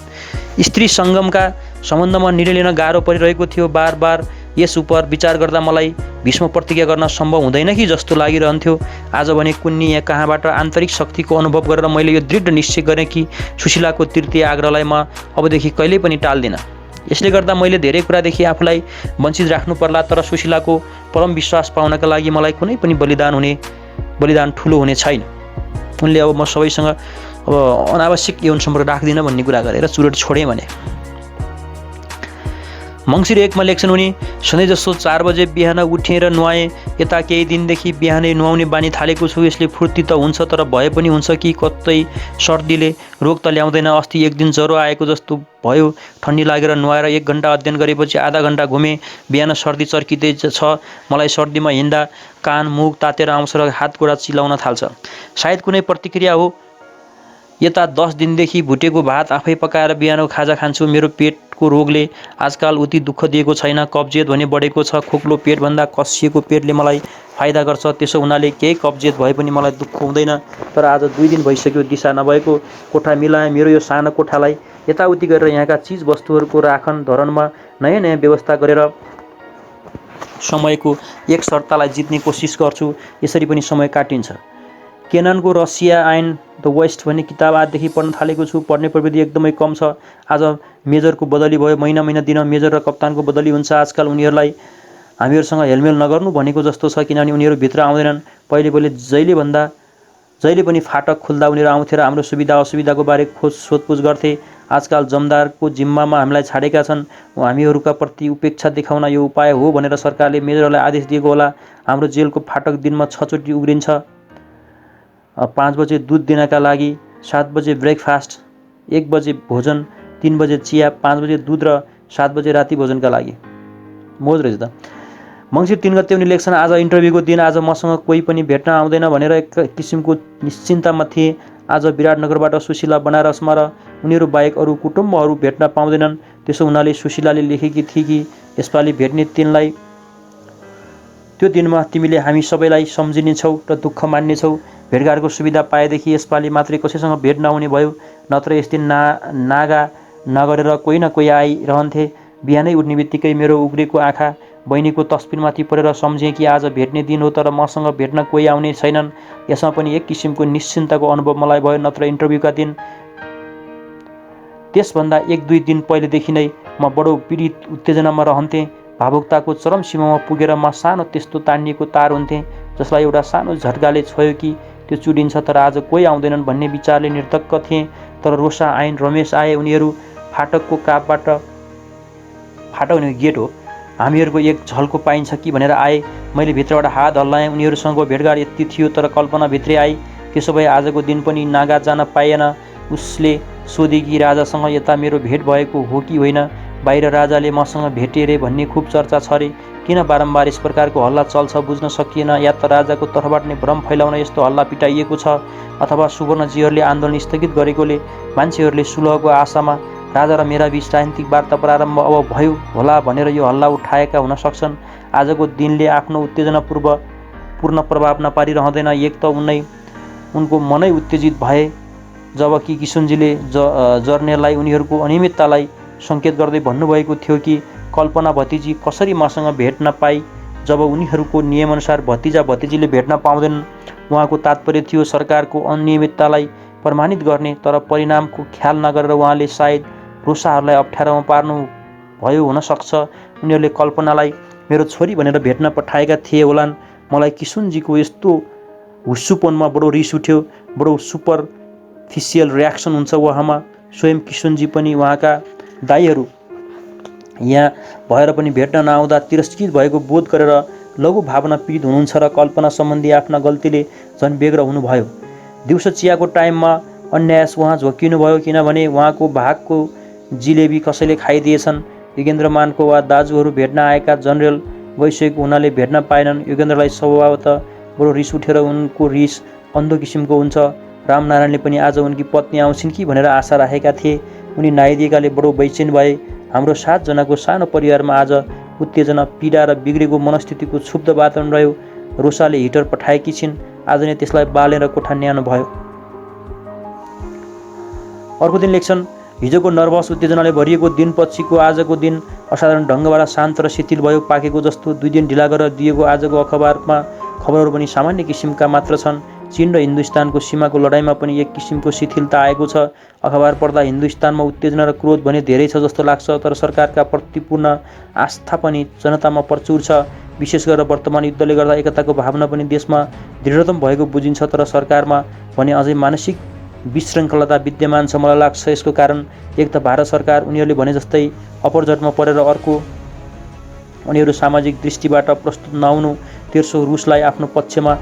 स्त्री सङ्गमका सम्बन्धमा निर्णय लिन गाह्रो परिरहेको थियो। बार यस उप विचार गर्दा मलाई भीष्म प्रतिज्ञा गर्न सम्भव हुँदैन कि जस्तो लागिरहन्थ्यो। आज भने कुन्नी या कहाँबाट आन्तरिक शक्तिको अनुभव गरेर मैले यो दृढ निश्चय गरेँ कि सुशीलाको तृतीय आग्रहलाई म अबदेखि कहिल्यै पनि टाल्दिनँ। यसले गर्दा मैले धेरै कुरादेखि आफूलाई वञ्चित राख्नु पर्ला, तर सुशीलाको परम विश्वास पाउनका लागि मलाई कुनै पनि बलिदान ठुलो हुने छैन। उनले अब म सबैसँग अब अनावश्यक यौन सम्पर्क राख्दिनँ भन्ने कुरा गरेर चुरोट छोडेँ भने। मङ्सिर 1 मा लेख्छन् उनी, सधैँ जस्तो 4 बजे बिहान उठेर नुहाएँ। यता केही दिनदेखि बिहानै नुहाउने बानी थालेको छु। यसले फुर्ती त हुन्छ, तर भए पनि हुन्छ कि कतै सर्दीले रोग त ल्याउँदैन। अस्ति एक दिन ज्वरो आएको जस्तो भयो। ठन्डी लागेर नुहाएर 1 घन्टा अध्ययन गरेपछि आधा घन्टा घुमेँ। बिहान सर्दी चर्किँदै छ। मलाई सर्दीमा हिँड्दा कान मुख तातेर आउँछ र हात गोडा चिलाउन थाल्छ। सायद कुनै प्रतिक्रिया हो। यता 10 दिनदेखि भुटेको भात आफै पकाएर बिहानको खाजा खान्छु। मेरो पेटको रोगले आजकाल उति दुःख दिएको छैन। कब्जियत भने बढेको छ। खोक्लो पेटभन्दा कसिएको पेटले मलाई फाइदा गर्छ। त्यसो हुनाले केही कब्जियत भए पनि मलाई दुःख हुँदैन। तर आज 2 दिन भइसक्यो दिशा नभएको कोठा मिलाएँ। मेरो यो सानो कोठालाई यताउति गरेर यहाँका चिज वस्तुहरूको राखन धरनमा नयाँ नयाँ व्यवस्था गरेर समयको एक सर्तालाई जित्ने कोसिस गर्छु। यसरी पनि समय काटिन्छ। केननको रसिया एन्ड द वेस्ट भन्ने किताब आजदेखि पढ्न थालेको छु। पढ्ने प्रविधि एकदमै कम छ। आज मेजरको बदली भयो। महिना दिन मेजर र कप्तानको बदली हुन्छ। आजकल उनीहरूलाई हामीहरूसँग हेलमेल नगर्नु भनेको जस्तो छ, किनभने उनीहरू भित्र आउँदैनन्। पहिले जहिले पनि फाटक खुल्दा उनीहरू आउँथे र हाम्रो सुविधा असुविधाको बारे सोधपुछ गर्थे। आजकल जमदारको जिम्मामा हामीलाई छाडेका छन्। हामीहरूका प्रति उपेक्षा देखाउन यो उपाय हो भनेर सरकारले मेजरलाई आदेश दिएको होला। हाम्रो जेलको फाटक दिनमा 6 चोटि उग्रिन्छ। 5 बजे दुध दिनका लागि, 7 बजे ब्रेकफास्ट, 1 बजे भोजन, 3 बजे चिया, 5 बजे दुध र 7 बजे राति भोजनका लागि। मोज रहेछ त। मङ्सिर 3 गते उनी लेख्छन्, आज इन्टरभ्यूको दिन। आज मसँग कोही पनि भेट्न आउँदैन भनेर एक किसिमको निश्चिन्तामा थिए। आज विराटनगरबाट सुशीला बनारसमा र उनीहरू बाहेक अरू कुटुम्बहरू भेट्न पाउँदैनन्। त्यसो हुनाले सुशीलाले लेखेकी थिए कि यसपालि भेट्ने तिनलाई त्यो दिनमा तिमीले हामी सबैलाई सम्झिनेछौ र दुःख मान्नेछौ। भेटघाटको सुविधा पाएदेखि यसपालि मात्रै कसैसँग भेट नहुने भयो। नत्र यस दिन नागा नगरेर कोही न कोही आइरहन्थे। बिहानै उठ्ने बित्तिकै मेरो उग्रेको आँखा बहिनीको तस्बिरमाथि परेर सम्झेँ कि आज भेट्ने दिन हो, तर मसँग भेट्न कोही आउने छैनन्। यसमा पनि एक किसिमको निश्चिन्ताको अनुभव मलाई भयो। नत्र इन्टरभ्यूका दिन त्यसभन्दा 1-2 दिन पहिलेदेखि नै म बडो पीडित उत्तेजनामा रहन्थेँ। भावुकताको चरम सीमामा पुगेर म सानो त्यस्तो तानिएको तार हुन्थेँ जसलाई एउटा सानो झट्काले छोयो कि त्यो चुडिन्छ। तर आज कोही आउँदैनन् भन्ने विचारले निर्धक्क थिएँ। तर रोसा आइन रमेश आए। उनीहरू फाटकको कापबाट, फाटक भनेको गेट हो, हामीहरूको एक झल्को पाइन्छ कि भनेर आए। मैले भित्रबाट हात हल्लाएँ। उनीहरूसँगको भेटघाट यति थियो, तर कल्पना भित्रै आई। त्यसो भए आजको दिन पनि नागा जान पाइएन। उसले सोधे कि राजासँग यता मेरो भेट भएको हो कि होइन। बाहिर राजाले मसँग भेटे रे भन्ने खुब चर्चा छ रे। किन बारम्बार यस प्रकारको हल्ला चल्छ बुझ्न सकिएन। या त राजाको तर्फबाट नै भ्रम फैलाउन यस्तो हल्ला पिटाइएको छ, अथवा सुवर्णजीहरूले आन्दोलन स्थगित गरेकोले मान्छेहरूले सुलहको आशामा राजा र मेरा बीच राजनीतिक वार्ता प्रारम्भ अब भयो होला भनेर यो हल्ला उठाएका हुन सक्छन्। आजको दिनले आफ्नो उत्तेजनापूर्ण प्रभाव नपारिरहँदैन। एक त उनको मनै उत्तेजित भए जबकि किशनजीले जर्नेललाई उनीहरूको अनियमिततालाई सङ्केत गर्दै भन्नुभएको थियो कि कल्पना भतिजी कसरी मसँग भेट्न पाई जब उनीहरूको नियमअनुसार भतिजा भतिजीले भेट्न पाउँदैनन्। उहाँको तात्पर्य थियो सरकारको अनियमिततालाई प्रमाणित गर्ने, तर परिणामको ख्याल नगरेर उहाँले सायद रोसाहरूलाई अप्ठ्यारोमा पार्नु भयो हुन सक्छ। उनीहरूले कल्पनालाई मेरो छोरी भनेर भेट्न पठाएका थिए होलान्। मलाई किशनजीको यस्तो हुस्सुपनमा बडो रिस उठ्यो। बडो सुपरफिसियल रियाक्सन हुन्छ उहाँमा। स्वयं किशनजी पनि उहाँका दाइहरू यहाँ भएर पनि भेट्न नआउँदा तिरस्कृत भएको बोध गरेर लघु भावना पीडित हुनुहुन्छ र कल्पना सम्बन्धी आफ्ना गल्तीले झन् बेग्र हुनुभयो। दिउँसो चियाको टाइममा अन्यास उहाँ झोकिनुभयो, किनभने उहाँको भागको जिलेबी कसैले खाइदिएछन्। योगेन्द्रमानको वा दाजुहरू भेट्न आएका जनरल गइसकेको हुनाले भेट्न पाएनन्। योगेन्द्रलाई स्वभावतः बडो रिस उठेर उनको रिस अन्धो किसिमको हुन्छ। रामनारायणले पनि आज उनकी पत्नी आउँछिन् कि भनेर आशा राखेका थिए। उनी नआइदिएकाले बडो बैचेन भए। हाम्रो 7 जनाको सानो परिवारमा आज उत्तेजना, पीडा र बिग्रेको मनस्थितिको क्षुब्ध वातावरण रह्यो। रोसाले हिटर पठाएकी छिन्। आज नै त्यसलाई बालेर कोठा न्यानो भयो। अर्को दिन लेख्छन्, हिजोको नर्भस उत्तेजनाले भरिएको दिनपछिको आजको दिन असाधारण ढङ्गबाट शान्त र शिथिल भयो। पाकेको जस्तो 2 दिन ढिला गरेर दिएको आजको अखबारमा खबरहरू पनि सामान्य किसिमका मात्र छन्। चीन र हिन्दुस्तानको सीमाको लडाइँमा पनि एक किसिमको शिथिलता आएको छ। अखबार पढ्दा हिन्दुस्तानमा उत्तेजना र क्रोध भने धेरै छ जस्तो लाग्छ, तर सरकारका प्रतिपूर्ण आस्था पनि जनतामा प्रचुर छ। विशेष गरेर वर्तमान युद्धले गर्दा एकताको भावना पनि देशमा दृढतम भएको बुझिन्छ, तर सरकारमा भने अझै मानसिक विशृङ्खलता विद्यमान छ। मलाई लाग्छ यसको कारण एक त भारत सरकार उनीहरूले भने जस्तै अपरजटमा परेर अर्को उनीहरू सामाजिक दृष्टिबाट प्रस्तुत नहुनु तेर्सो रुसलाई आफ्नो पक्षमा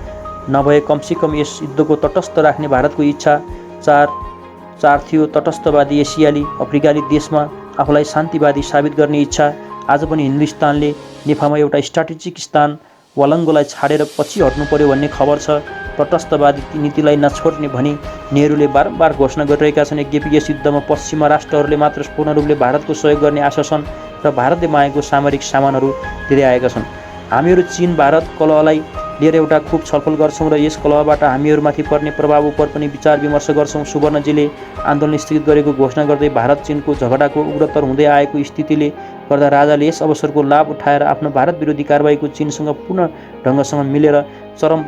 नभए कमसेकम यस युद्धको तटस्थ राख्ने भारतको इच्छा चार थियो। तटस्थवादी एसियाली अफ्रिकाली देशमा आफूलाई शान्तिवादी साबित गर्ने इच्छा। आज पनि हिन्दुस्तानले नेफामा एउटा स्ट्राटेजिक स्थान वलङ्गोलाई छाडेर पछि हट्नु पर्यो भन्ने खबर छ। तटस्थवादी नीतिलाई नछोड्ने भनी नेहरूले बारम्बार घोषणा गरिरहेका छन्। यद्यपि यस युद्धमा पश्चिमा राष्ट्रहरूले मात्र पूर्ण रूपले भारतको सहयोग गर्ने आश्वासन र भारतले मागेको सामरिक सामानहरू दिँदै आएका छन्। हामीहरू चीन भारत कलहलाई लिएर एउटा खुब छलफल गर्छौँ र यस कलहबाट हामीहरूमाथि पर्ने प्रभाव उपर पनि विचार विमर्श गर्छौँ। सुवर्णजीले आन्दोलन स्थगित गरेको घोषणा गर्दै भारत चीनको झगडाको उग्रतर हुँदै आएको स्थितिले गर्दा राजाले यस अवसरको लाभ उठाएर आफ्नो भारत विरोधी कारबाहीको चीनसँग पूर्ण ढङ्गसँग मिलेर चरम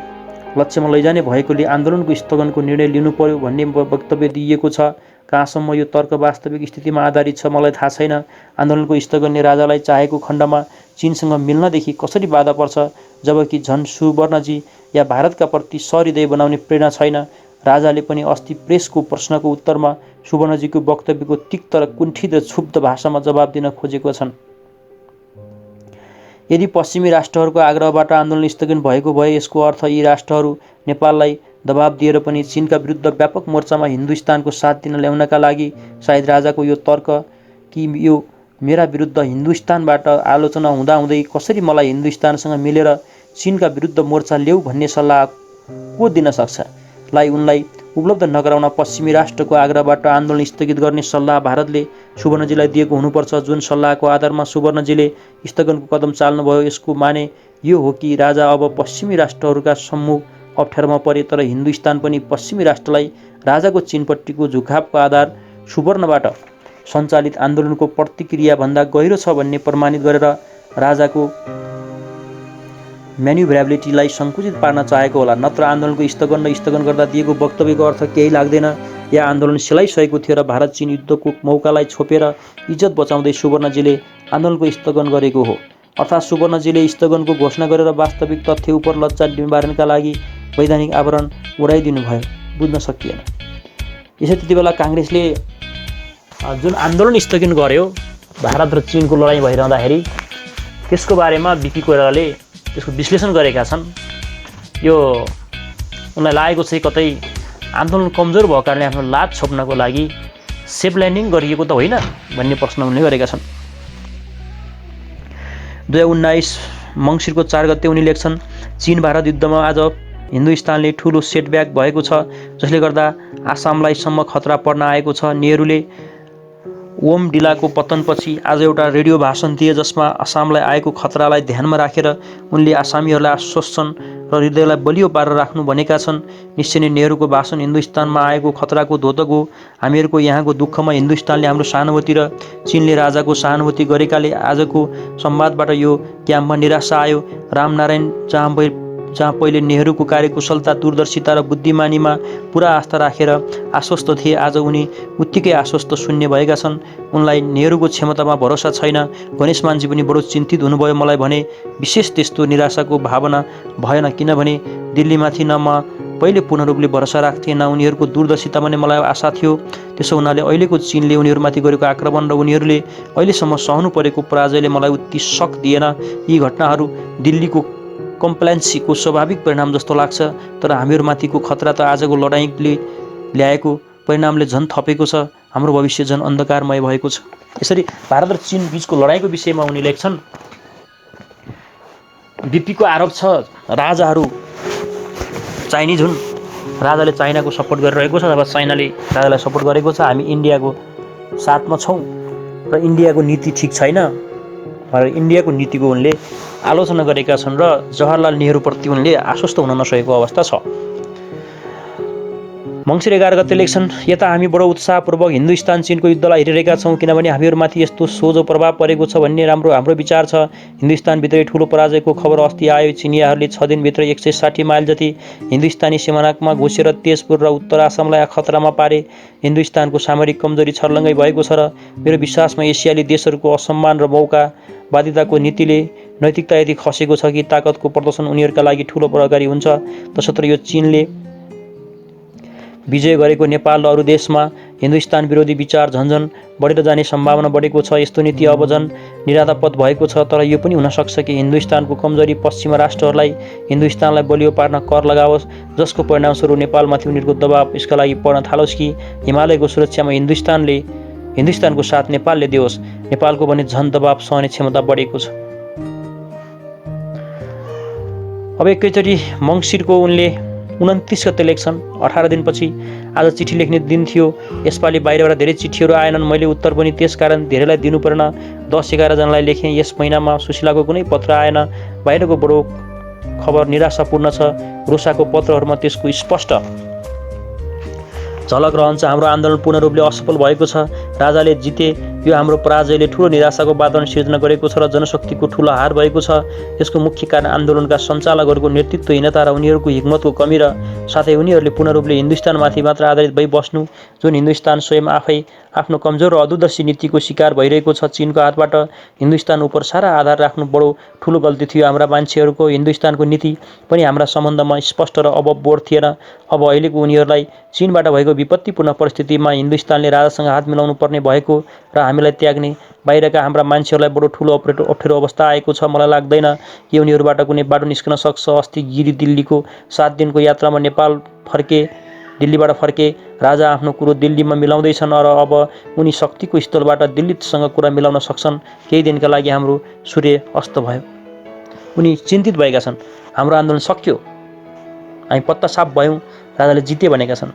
लक्ष्यमा लैजाने भएकोले आन्दोलनको स्थगनको निर्णय लिनु पर्यो भन्ने वक्तव्य दिइएको छ। कहाँसम्म यो तर्क वास्तविक स्थितिमा आधारित छ मलाई थाहा छैन। आन्दोलनको स्थगनले राजालाई चाहेको खण्डमा चीनसँग मिल्नदेखि कसरी बाधा पर्छ, जबकि झन् सुवर्णजी या भारतका प्रति सहृदय बनाउने प्रेरणा छैन। राजाले पनि अस्ति प्रेसको प्रश्नको उत्तरमा सुवर्णजीको वक्तव्यको तिक्त र कुण्ठित र क्षुब्ध भाषामा जवाब दिन खोजेको छन्। यदि पश्चिमी राष्ट्रहरूको आग्रहबाट आन्दोलन स्थगन भएको भए यसको अर्थ यी राष्ट्रहरू नेपाललाई दबाब दिएर पनि चीनका विरुद्ध व्यापक मोर्चामा हिन्दुस्तानको साथ दिन ल्याउनका लागि सायद राजाको यो तर्क कि यो मेरा विरुद्ध हिन्दुस्तानबाट आलोचना हुँदाहुँदै कसरी मलाई हिन्दुस्तानसँग मिलेर चीनका विरुद्ध मोर्चा ल्याऊ भन्ने सल्लाह को दिन सक्छ लाई उनलाई उपलब्ध नगराउन पश्चिमी राष्ट्रको आग्रहबाट आन्दोलन स्थगित गर्ने सल्लाह भारतले सुवर्णजीलाई दिएको हुनुपर्छ। जुन सल्लाहको आधारमा सुवर्णजीले स्थगनको कदम चाल्नुभयो यसको माने यो हो कि राजा अब पश्चिमी राष्ट्रहरूका सम्मुख अप्ठ्यारोमा परे, तर हिन्दुस्तान पनि पश्चिमी राष्ट्रलाई राजाको चीनपट्टिको झुकावको आधार सुवर्णबाट सञ्चालित आन्दोलनको प्रतिक्रियाभन्दा गहिरो छ भन्ने प्रमाणित गरेर राजाको म्यान्युभरेबिलिटीलाई सङ्कुचित पार्न चाहेको होला। नत्र आन्दोलनको स्थगन र स्थगन गर्दा दिएको वक्तव्यको अर्थ केही लाग्दैन। या आन्दोलन सेलाइसकेको थियो र भारत चीन युद्धको मौकालाई छोपेर इज्जत बचाउँदै सुवर्णजीले आन्दोलनको स्थगन गरेको हो। अर्थात् सुवर्णजीले स्थगनको घोषणा गरेर वास्तविक तथ्य उपर लज्जा निवारणका लागि वैधानिक आवरण उडाइदिनु भयो। बुझ्न सकिएन। यसै त्यति बेला काङ्ग्रेसले जुन आन्दोलन स्थगन गर्यो भारत र चीनको लडाइँ भइरहँदाखेरि त्यसको बारेमा बिपी कोइरालाले त्यसको विश्लेषण गरेका छन्। यो उनलाई लागेको चाहिँ कतै आन्दोलन कमजोर भएको कारणले आफ्नो लाज छोप्नको लागि सेफ ल्यान्डिङ गरिएको त होइन भन्ने प्रश्न उनले गरेका छन्। 2019 मङ्सिरको 4 गते उनी लेख्छन्, चीन भारत युद्धमा आज हिन्दुस्तानले ठुलो सेटब्याक भएको छ जसले गर्दा आसामलाई सम्म खतरा पर्न आएको छ। नेहरूले ओम डिलाको पतनपछि आज एउटा रेडियो भाषण दिए जसमा आसामलाई आएको खतरालाई ध्यानमा राखेर उनले आसामीहरूलाई आश्वासन र हृदयलाई बलियो पारेर राख्नु भनेका छन्। निश्चय नै नेहरूको भाषण हिन्दुस्तानमा आएको खतराको द्योतक हो। हामीहरूको यहाँको दुःखमा हिन्दुस्तानले हाम्रो सहानुभूति र चीनले राजाको सहानुभूति गरेकाले आजको संवादबाट यो क्याम्पमा निराशा आयो। रामनारायण जहाँ पहिले नेहरूको कार्यकुशलता दूरदर्शिता र बुद्धिमानीमा पुरा आस्था राखेर आश्वस्त थिए आज उनी उत्तिकै आश्वस्त शून्य भएका छन्। उनलाई नेहरूको क्षमतामा भरोसा छैन। गणेश मानजी पनि बडो चिन्तित हुनुभयो। मलाई भने विशेष त्यस्तो निराशाको भावना भएन, किनभने दिल्लीमाथि न म पहिले पूर्ण रूपले भरोसा राख्थेँ न उनीहरूको दूरदर्शितामा नै मलाई आशा थियो। त्यसो हुनाले अहिलेको चीनले उनीहरूमाथि गरेको आक्रमण र उनीहरूले अहिलेसम्म सहनु परेको पराजयले मलाई उति शक दिएन। यी घटनाहरू दिल्लीको कम्प्लेन्सीको स्वाभाविक परिणाम जस्तो लाग्छ, तर हामीहरूमाथिको खतरा त आजको लडाइँले ल्याएको परिणामले झन् थपेको छ। हाम्रो भविष्य झन् अन्धकारमय भएको छ। यसरी भारत र चीन बीचको लडाइँको विषयमा उनी लेख्छन्, बिपीको आरोप छ राजाहरू चाइनिज हुन्, राजाले चाइनाको सपोर्ट गरिरहेको छ अथवा चाइनाले राजालाई सपोर्ट गरेको छ। हामी इन्डियाको साथमा छौँ र इन्डियाको नीति ठिक छैन र इन्डियाको नीतिको उनले आलोचना गरेका छन् र जवाहरलाल नेहरूप्रति उनले आश्वस्त हुन नसकेको अवस्था छ। मङ्सिर 11 गते लेख्छन्, यता हामी बडो उत्साहपूर्वक हिन्दुस्तान चीनको युद्धलाई हेरिरहेका छौँ किनभने हामीहरूमाथि यस्तो सोझो प्रभाव परेको छ भन्ने हाम्रो विचार छ। हिन्दुस्तानभित्रै ठुलो पराजयको खबर अस्ति आयो। चिनियाहरूले 6 दिनभित्र 160 माइल जति हिन्दुस्तानी सीमानामा घुसेर तेजपुर र उत्तर आसामलाई खतरामा पारे। हिन्दुस्तानको सामरिक कमजोरी छर्लङ्गै भएको छ र मेरो विश्वासमा एसियाली देशहरूको असम्मान र मौकावादिताको नीतिले नैतिकता यदि खसेको छ कि ताकतको प्रदर्शन उनीहरूका लागि ठुलो प्रहकारी हुन्छ। तसर्थ यो चीनले विजय गरेको नेपाल र अरू देशमा हिन्दुस्तान विरोधी विचार झन्झन बढेर जाने सम्भावना बढेको छ। यस्तो नीति अब झन् निराधापद भएको छ। तर यो पनि हुन सक्छ कि हिन्दुस्तानको कमजोरी पश्चिमा राष्ट्रहरूलाई हिन्दुस्तानलाई बलियो पार्न कर लगाओस्, जसको परिणामस्वरूप नेपालमाथि उनीहरूको दबाव यसका लागि पर्न थालोस् कि हिमालयको सुरक्षामा हिन्दुस्तानको साथ नेपालले दियोस्। नेपालको भने झन दबाव सहने क्षमता बढेको छ। अब एकैचोटि मङ्सिरको उनले 29 गते लेख्छन्। 18 दिनपछि आज चिठी लेख्ने दिन थियो। यसपालि बाहिरबाट धेरै चिठीहरू आएनन्। मैले उत्तर पनि त्यस कारण धेरैलाई दिनु परेन। 10-11 जनालाई लेखेँ। यस महिनामा सुशीलाको कुनै पत्र आएन। बाहिरको बडो खबर निराशापूर्ण छ। रुसाको पत्रहरूमा त्यसको स्पष्ट झलक रहन्छ। हाम्रो आन्दोलन पूर्ण रूपले असफल भएको छ। राजाले जिते। यो हाम्रो पराजयले ठुलो निराशाको वातावरण सिर्जना गरेको छ र जनशक्तिको ठुलो हार भएको छ। यसको मुख्य कारण आन्दोलनका सञ्चालकहरूको नेतृत्वहीनता र उनीहरूको हिम्मतको कमी र साथै उनीहरूले पूर्ण रूपले हिन्दुस्तानमाथि मात्र आधारित भई बस्नु, जुन हिन्दुस्तान स्वयं आफै आफ्नो कमजोर र अदूरदर्शी नीतिको शिकार भइरहेको छ। चीनको हातबाट हिन्दुस्तान उपर सारा आधार राख्नु बडो ठुलो गल्ती थियो। हाम्रा मान्छेहरूको हिन्दुस्तानको नीति पनि हाम्रा सम्बन्धमा स्पष्ट र अबबोध थिएन। अब अहिलेको उनीहरूलाई चीनबाट भएको विपत्तिपूर्ण परिस्थितिमा हिन्दुस्तानले राजासँग हात मिलाउनु पर्ने भएको र हामीलाई त्याग्ने बाहिरका हाम्रा मान्छेहरूलाई बडो ठुलो अप्ठ्यारो अवस्था आएको छ। मलाई लाग्दैन कि उनीहरूबाट कुनै बाटो निस्कन सक्छ। अस्ति गिरी दिल्लीको 7 दिनको यात्रामा दिल्लीबाट फर्के राजा आफ्नो कुरो दिल्लीमा मिलाउँदैछन् र अब उनी शक्तिको स्थलबाट दिल्लीसँग कुरा मिलाउन सक्छन्। केही दिनका लागि हाम्रो सूर्य अस्त भयो। उनी चिन्तित भएका छन्। हाम्रो आन्दोलन सक्यो, हामी पत्ता साफ भयौँ, राजाले जिते भनेका छन्।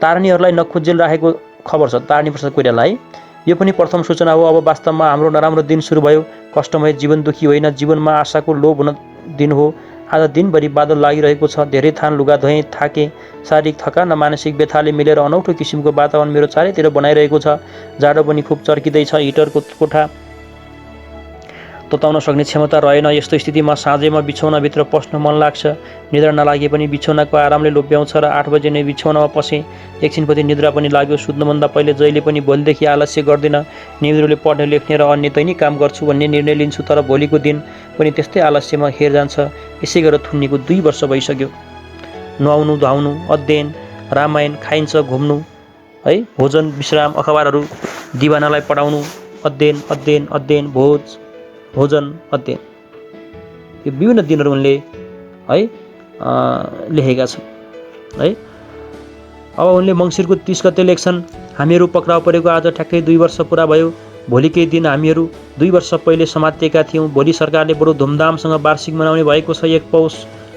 तारणीहरूलाई नखोजेल राखेको खबर छ। तारणी प्रसाद कोइरालालाई यो पनि प्रथम सूचना हो। अब वास्तवमा हाम्रो नराम्रो दिन सुरु भयो। कष्टमय जीवन दुखी होइन, जीवनमा आशाको लोभ हुन दिन हो। आज दिनभरि बादल लागिरहेको छ। धेरै थान लुगा धोएँ, थाकेँ। शारीरिक थकान र मानसिक व्यथाले मिलेर अनौठो किसिमको वातावरण मेरो चारैतिर बनाइरहेको छ। जाडो पनि खुब चर्किँदैछ। हिटरको कोठा तताउन सक्ने क्षमता रहेन। यस्तो स्थितिमा साँझैमा बिछौनाभित्र पस्न मन लाग्छ। निद्रा नलागे पनि बिछौनाको आरामले लोभ्याउँछ र 8 बजे नै बिछौनामा पसेँ। एकछिनपछि निद्रा पनि लाग्यो। सुत्नुभन्दा पहिले जहिले पनि भोलिदेखि आलस्य गर्दिनँ। नियमित रूपले पढ्ने, लेख्ने र अन्य दैनिक काम गर्छु भन्ने निर्णय लिन्छु। तर भोलिको दिन पनि त्यस्तै आलस्यमा खेर जान्छ। यसै गरेर थुन्नीको 2 वर्ष भइसक्यो। नुहाउनु, धुवाउनु, अध्ययन, रामायण, खाइन्छ, घुम्नु, है, भोजन, विश्राम, अखबारहरू, दिवानालाई पढाउनु, अध्ययन अध्ययन अध्ययन, भोजन, अध्ययन। यो विभिन्न दिनहरू उनले है लेखेका छन् है। अब उनले मङ्सिरको 30 गते लेख्छन्। हामीहरू पक्राउ परेको आज ठ्याक्कै 2 वर्ष पुरा भयो। भोलिकै दिन हामीहरू 2 वर्ष पहिले समातिएका थियौँ। भोलि सरकारले बडो धुमधामसँग वार्षिक मनाउने भएको छ। 1 पौष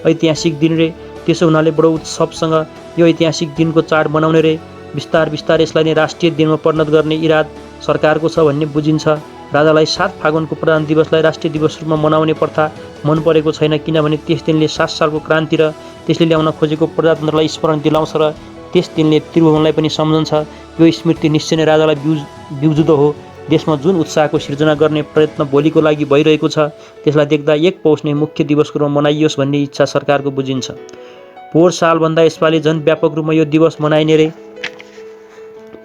ऐतिहासिक दिन रे। त्यसो हुनाले बडो उत्सवसँग यो ऐतिहासिक दिनको चाड मनाउने रे। बिस्तार यसलाई नै राष्ट्रिय दिनमा परिणत गर्ने इराद सरकारको छ भन्ने बुझिन्छ। राजालाई 7 फागुनको प्रधान दिवसलाई राष्ट्रिय दिवस रूपमा मनाउने प्रथा मन परेको छैन, किनभने त्यस दिनले 7 सालको क्रान्ति र त्यसले ल्याउन खोजेको प्रजातन्त्रलाई स्मरण दिलाउँछ र त्यस दिनले त्रिभुवनलाई पनि सम्झन्छ। यो स्मृति निश्चय नै राजालाई बिउजुदो हो। देशमा जुन उत्साहको सिर्जना गर्ने प्रयत्न भोलिको लागि भइरहेको छ, त्यसलाई देख्दा 1 पौष नै मुख्य दिवसको रूपमा मनाइयोस् भन्ने इच्छा सरकारको बुझिन्छ। पोहोर सालभन्दा यसपालि झन् व्यापक रूपमा यो दिवस मनाइने रे।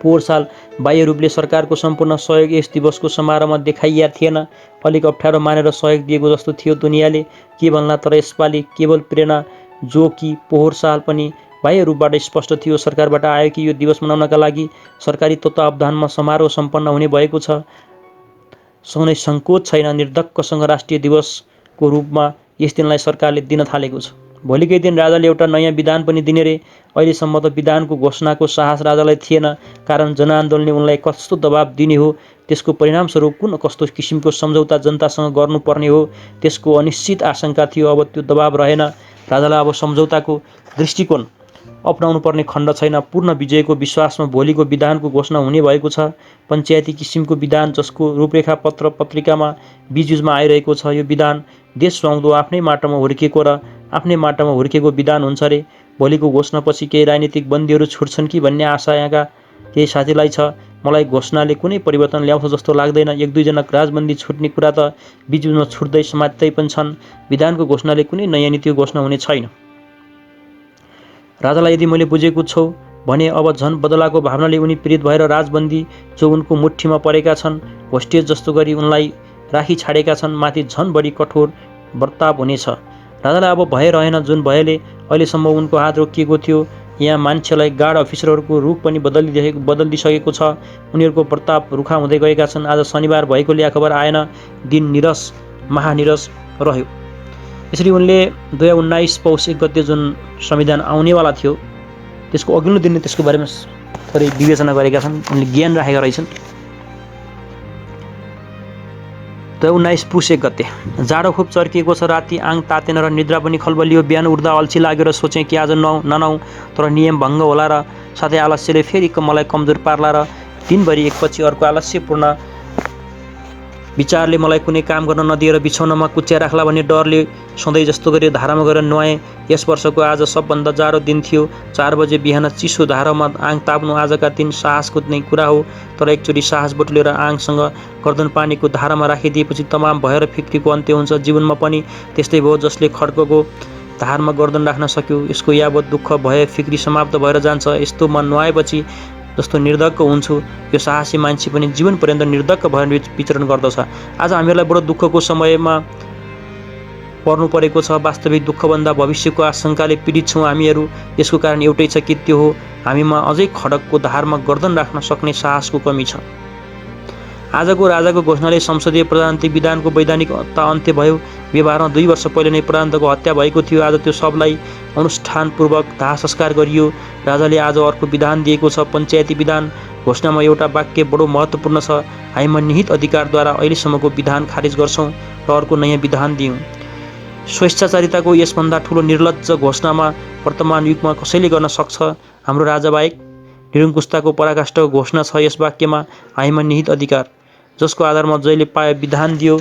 पोहोर साल बाह्य रूपले सरकारको सम्पूर्ण सहयोग यस दिवसको समारोहमा देखाइया थिएन। अलिक अप्ठ्यारो मानेर सहयोग दिएको जस्तो थियो दुनियाँले, के भन्ला। तर यसपालि केवल प्रेरणा जो कि पोहोर साल पनि बाह्य रूपबाट स्पष्ट थियो, सरकारबाट आयो कि यो दिवस मनाउनका लागि सरकारी तत्त्वावधानमा समारोह सम्पन्न हुने भएको छ। कुनै सङ्कोच छैन। निर्धक्कसँग राष्ट्रिय दिवसको रूपमा यस दिनलाई सरकारले दिन थालेको छ। भोलिकै दिन राजाले एउटा नयाँ विधान पनि दिने रे। अहिलेसम्म त विधानको घोषणाको साहस राजालाई थिएन, कारण जनआन्दोलनले उनलाई कस्तो दबाब दिने हो, त्यसको परिणामस्वरूप कुन कस्तो किसिमको सम्झौता जनतासँग गर्नुपर्ने हो, त्यसको अनिश्चित आशंका थियो। अब त्यो दबाब रहेन। राजालाई अब सम्झौताको दृष्टिकोण अपनाउनु पर्ने खण्ड छैन। पूर्ण विजयको विश्वासमा भोलिको विधानको घोषणा हुने भएको छ। पञ्चायती किसिमको विधान जसको रूपरेखा पत्रिकामा बीचमा आइरहेको छ। यो विधान देश सुहाउँदो आफ्नै माटोमा हुर्केको विधान हुन्छ रे। भोलिको घोषणापछि केही राजनीतिक बन्दीहरू छुट्छन् कि भन्ने आशा यहाँका केही साथीलाई छ। मलाई घोषणाले कुनै परिवर्तन ल्याउँछ जस्तो लाग्दैन। 1-2 जना राजबन्दी छुट्ने कुरा त बीचमा छुट्दै समात्दै पनि छन्। विधानको घोषणाले कुनै नयाँ नीतिको घोषणा हुने छैन। राजालाई यदि मैले बुझेको छु भने अब झन बदलाको भावनाले उनी पीडित भएर राजबन्दी जो उनको मुठ्ठीमा परेका छन्, होस्टेज जस्तो गरी उनलाई राखी छाडेका छन्, माथि झन बढी कठोर बर्ताव हुनेछ। राजालाई अब भय रहेन, जुन भयले अहिलेसम्म उनको हात रोकिएको थियो। यहाँ मान्छेलाई गार्ड अफिसरहरूको रूप पनि बदलिदिसकेको छ। उनीहरूको प्रताप रुखा हुँदै गएका छन्। आज शनिबार भएकोले या खबर आएन। दिन निरस महानिरस रह्यो। यसरी उनले 2019 पौष 1 गते जुन संविधान आउनेवाला थियो त्यसको अघिल्लो दिन त्यसको बारेमा थोरै विवेचना गरेका छन्। उनले ज्ञान राखेका रहेछन्। 2019 पुष 1 गते जाडो खुब चर्किएको छ। राति आङ तातेन र निद्रा पनि खलबलियो। बिहान उठ्दा अल्छी लाग्यो र सोचेँ कि आज ननाउँ, तर नियम भङ्ग होला र साथै आलस्यले फेरि मलाई कमजोर पार्ला र दिनभरि एकपछि अर्को आलस्यपूर्ण विचारले मलाई कुनै काम गर्न नदिएर बिछौनामा कुच्या राख्ला भन्ने डरले सधैँ जस्तो गरी धारामा गएर नुहाएँ। यस वर्षको आज सबभन्दा जाडो दिन थियो। 4 बजे बिहान चिसो धारामा आङ ताप्नु आजका दिन साहसको नै कुरा हो। तर एकचोटि साहस बटुलेर आङसँग गर्दन पानीको धारामा राखिदिएपछि तमाम भएर फिक्रीको अन्त्य हुन्छ। जीवनमा पनि त्यस्तै भयो। जसले खड्कको धारमा गर्दन राख्न सक्यो यसको यावत दुःख भए फिक्री समाप्त भएर जान्छ। यस्तो म नुहाएपछि जस्तो निर्धक्क हुन्छु, यो साहसी मान्छे पनि जीवन पर्यन्त निर्धक्क भएर विचरण गर्दछ। आज हामीहरूलाई बडो दुःखको समयमा पर्नु परेको छ। वास्तविक दुःखभन्दा भविष्यको आशंकाले पीडित छौँ हामीहरू। यसको कारण एउटै छ कि त्यो हो हामीमा अझै खड्कको धारमा गर्दन राख्न सक्ने साहसको कमी छ। आजको राजाको घोषणाले संसदीय प्रजातान्त्रिक विधानको वैधानिकता अन्त्य भयो। व्यवहारमा 2 वर्ष पहिले नै प्रधानमन्त्रीको हत्या भएको थियो। आज त्यो सबलाई अनुष्ठानपूर्वक दाह संस्कार गरियो। राजाले आज अर्को विधान दिएको छ, पञ्चायती विधान। घोषणामा एउटा वाक्य बडो महत्त्वपूर्ण छ, हामीमा निहित अधिकारद्वारा अहिलेसम्मको विधान खारेज गर्छौँ र अर्को नयाँ विधान दियौँ। स्वेच्छाचारिताको यसभन्दा ठुलो निर्लज्ज घोषणामा वर्तमान युगमा कसैले गर्न सक्छ? हाम्रो राजाबाहेक निरङ्कुशताको पराकाष्ठको घोषणा छ यस वाक्यमा, हामीमा निहित अधिकार, जसको आधारमा जहिले पायो विधान दियो,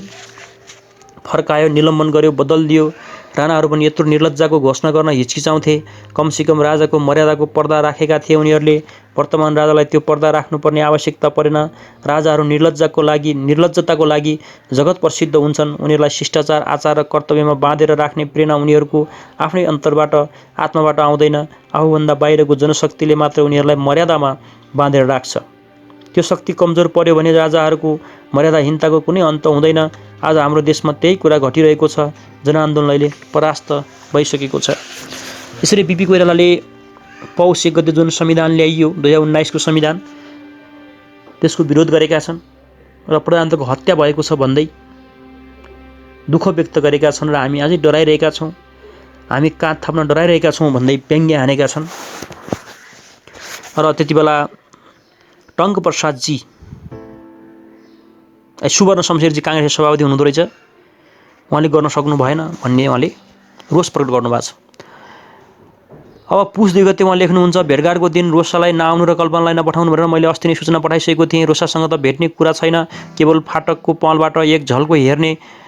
फर्कायो, निलम्बन गर्यो, बदलिदियो। राणाहरू पनि यत्रो निर्लज्जाको घोषणा गर्न हिचकिचाउँथे। कमसेकम राजाको मर्यादाको पर्दा राखेका थिए उनीहरूले। वर्तमान राजालाई त्यो पर्दा राख्नुपर्ने आवश्यकता परेन। राजाहरू निर्लज्जताको लागि जगत प्रसिद्ध हुन्छन्। उनीहरूलाई शिष्टाचार, आचार र कर्तव्यमा बाँधेर राख्ने प्रेरणा उनीहरूको आफ्नै अन्तरबाट, आत्माबाट आउँदैन। आफूभन्दा बाहिरको जनशक्तिले मात्र उनीहरूलाई मर्यादामा बाँधेर राख्छ। त्यो शक्ति कमजोर पर्यो भने राजाहरूको मर्यादाहीनताको कुनै अन्त हुँदैन। आज हाम्रो देशमा त्यही कुरा घटिरहेको छ। जनआन्दोलन अहिले परास्त भइसकेको छ। यसरी बिपी कोइरालाले पौष 1 गते जुन संविधान ल्याइयो 2019 को संविधान, त्यसको विरोध गरेका छन् र प्रधानमन्त्रीको हत्या भएको छ भन्दै दुःख व्यक्त गरेका छन् र हामी अझै डराइरहेका छौँ, हामी काँध थाप्न डराइरहेका छौँ भन्दै व्यङ्ग्य हानेका छन्। र त्यति बेला टङ्क प्रसादजी सुवर्ण शमशेरजी काङ्ग्रेस सभापति हुनुहुँदो रहेछ, उहाँले गर्न सक्नु भएन भन्ने उहाँले रोष प्रकट गर्नुभएको छ। अब पुष 2 गते उहाँ लेख्नुहुन्छ, भेटघाटको दिन रोसालाई नआउनु र कल्पनालाई नपठाउनु भनेर मैले अस्ति नै सूचना पठाइसकेको थिएँ। रोसासँग त भेट्ने कुरा छैन, केवल फाटकको पहलबाट एक झल्को हेर्ने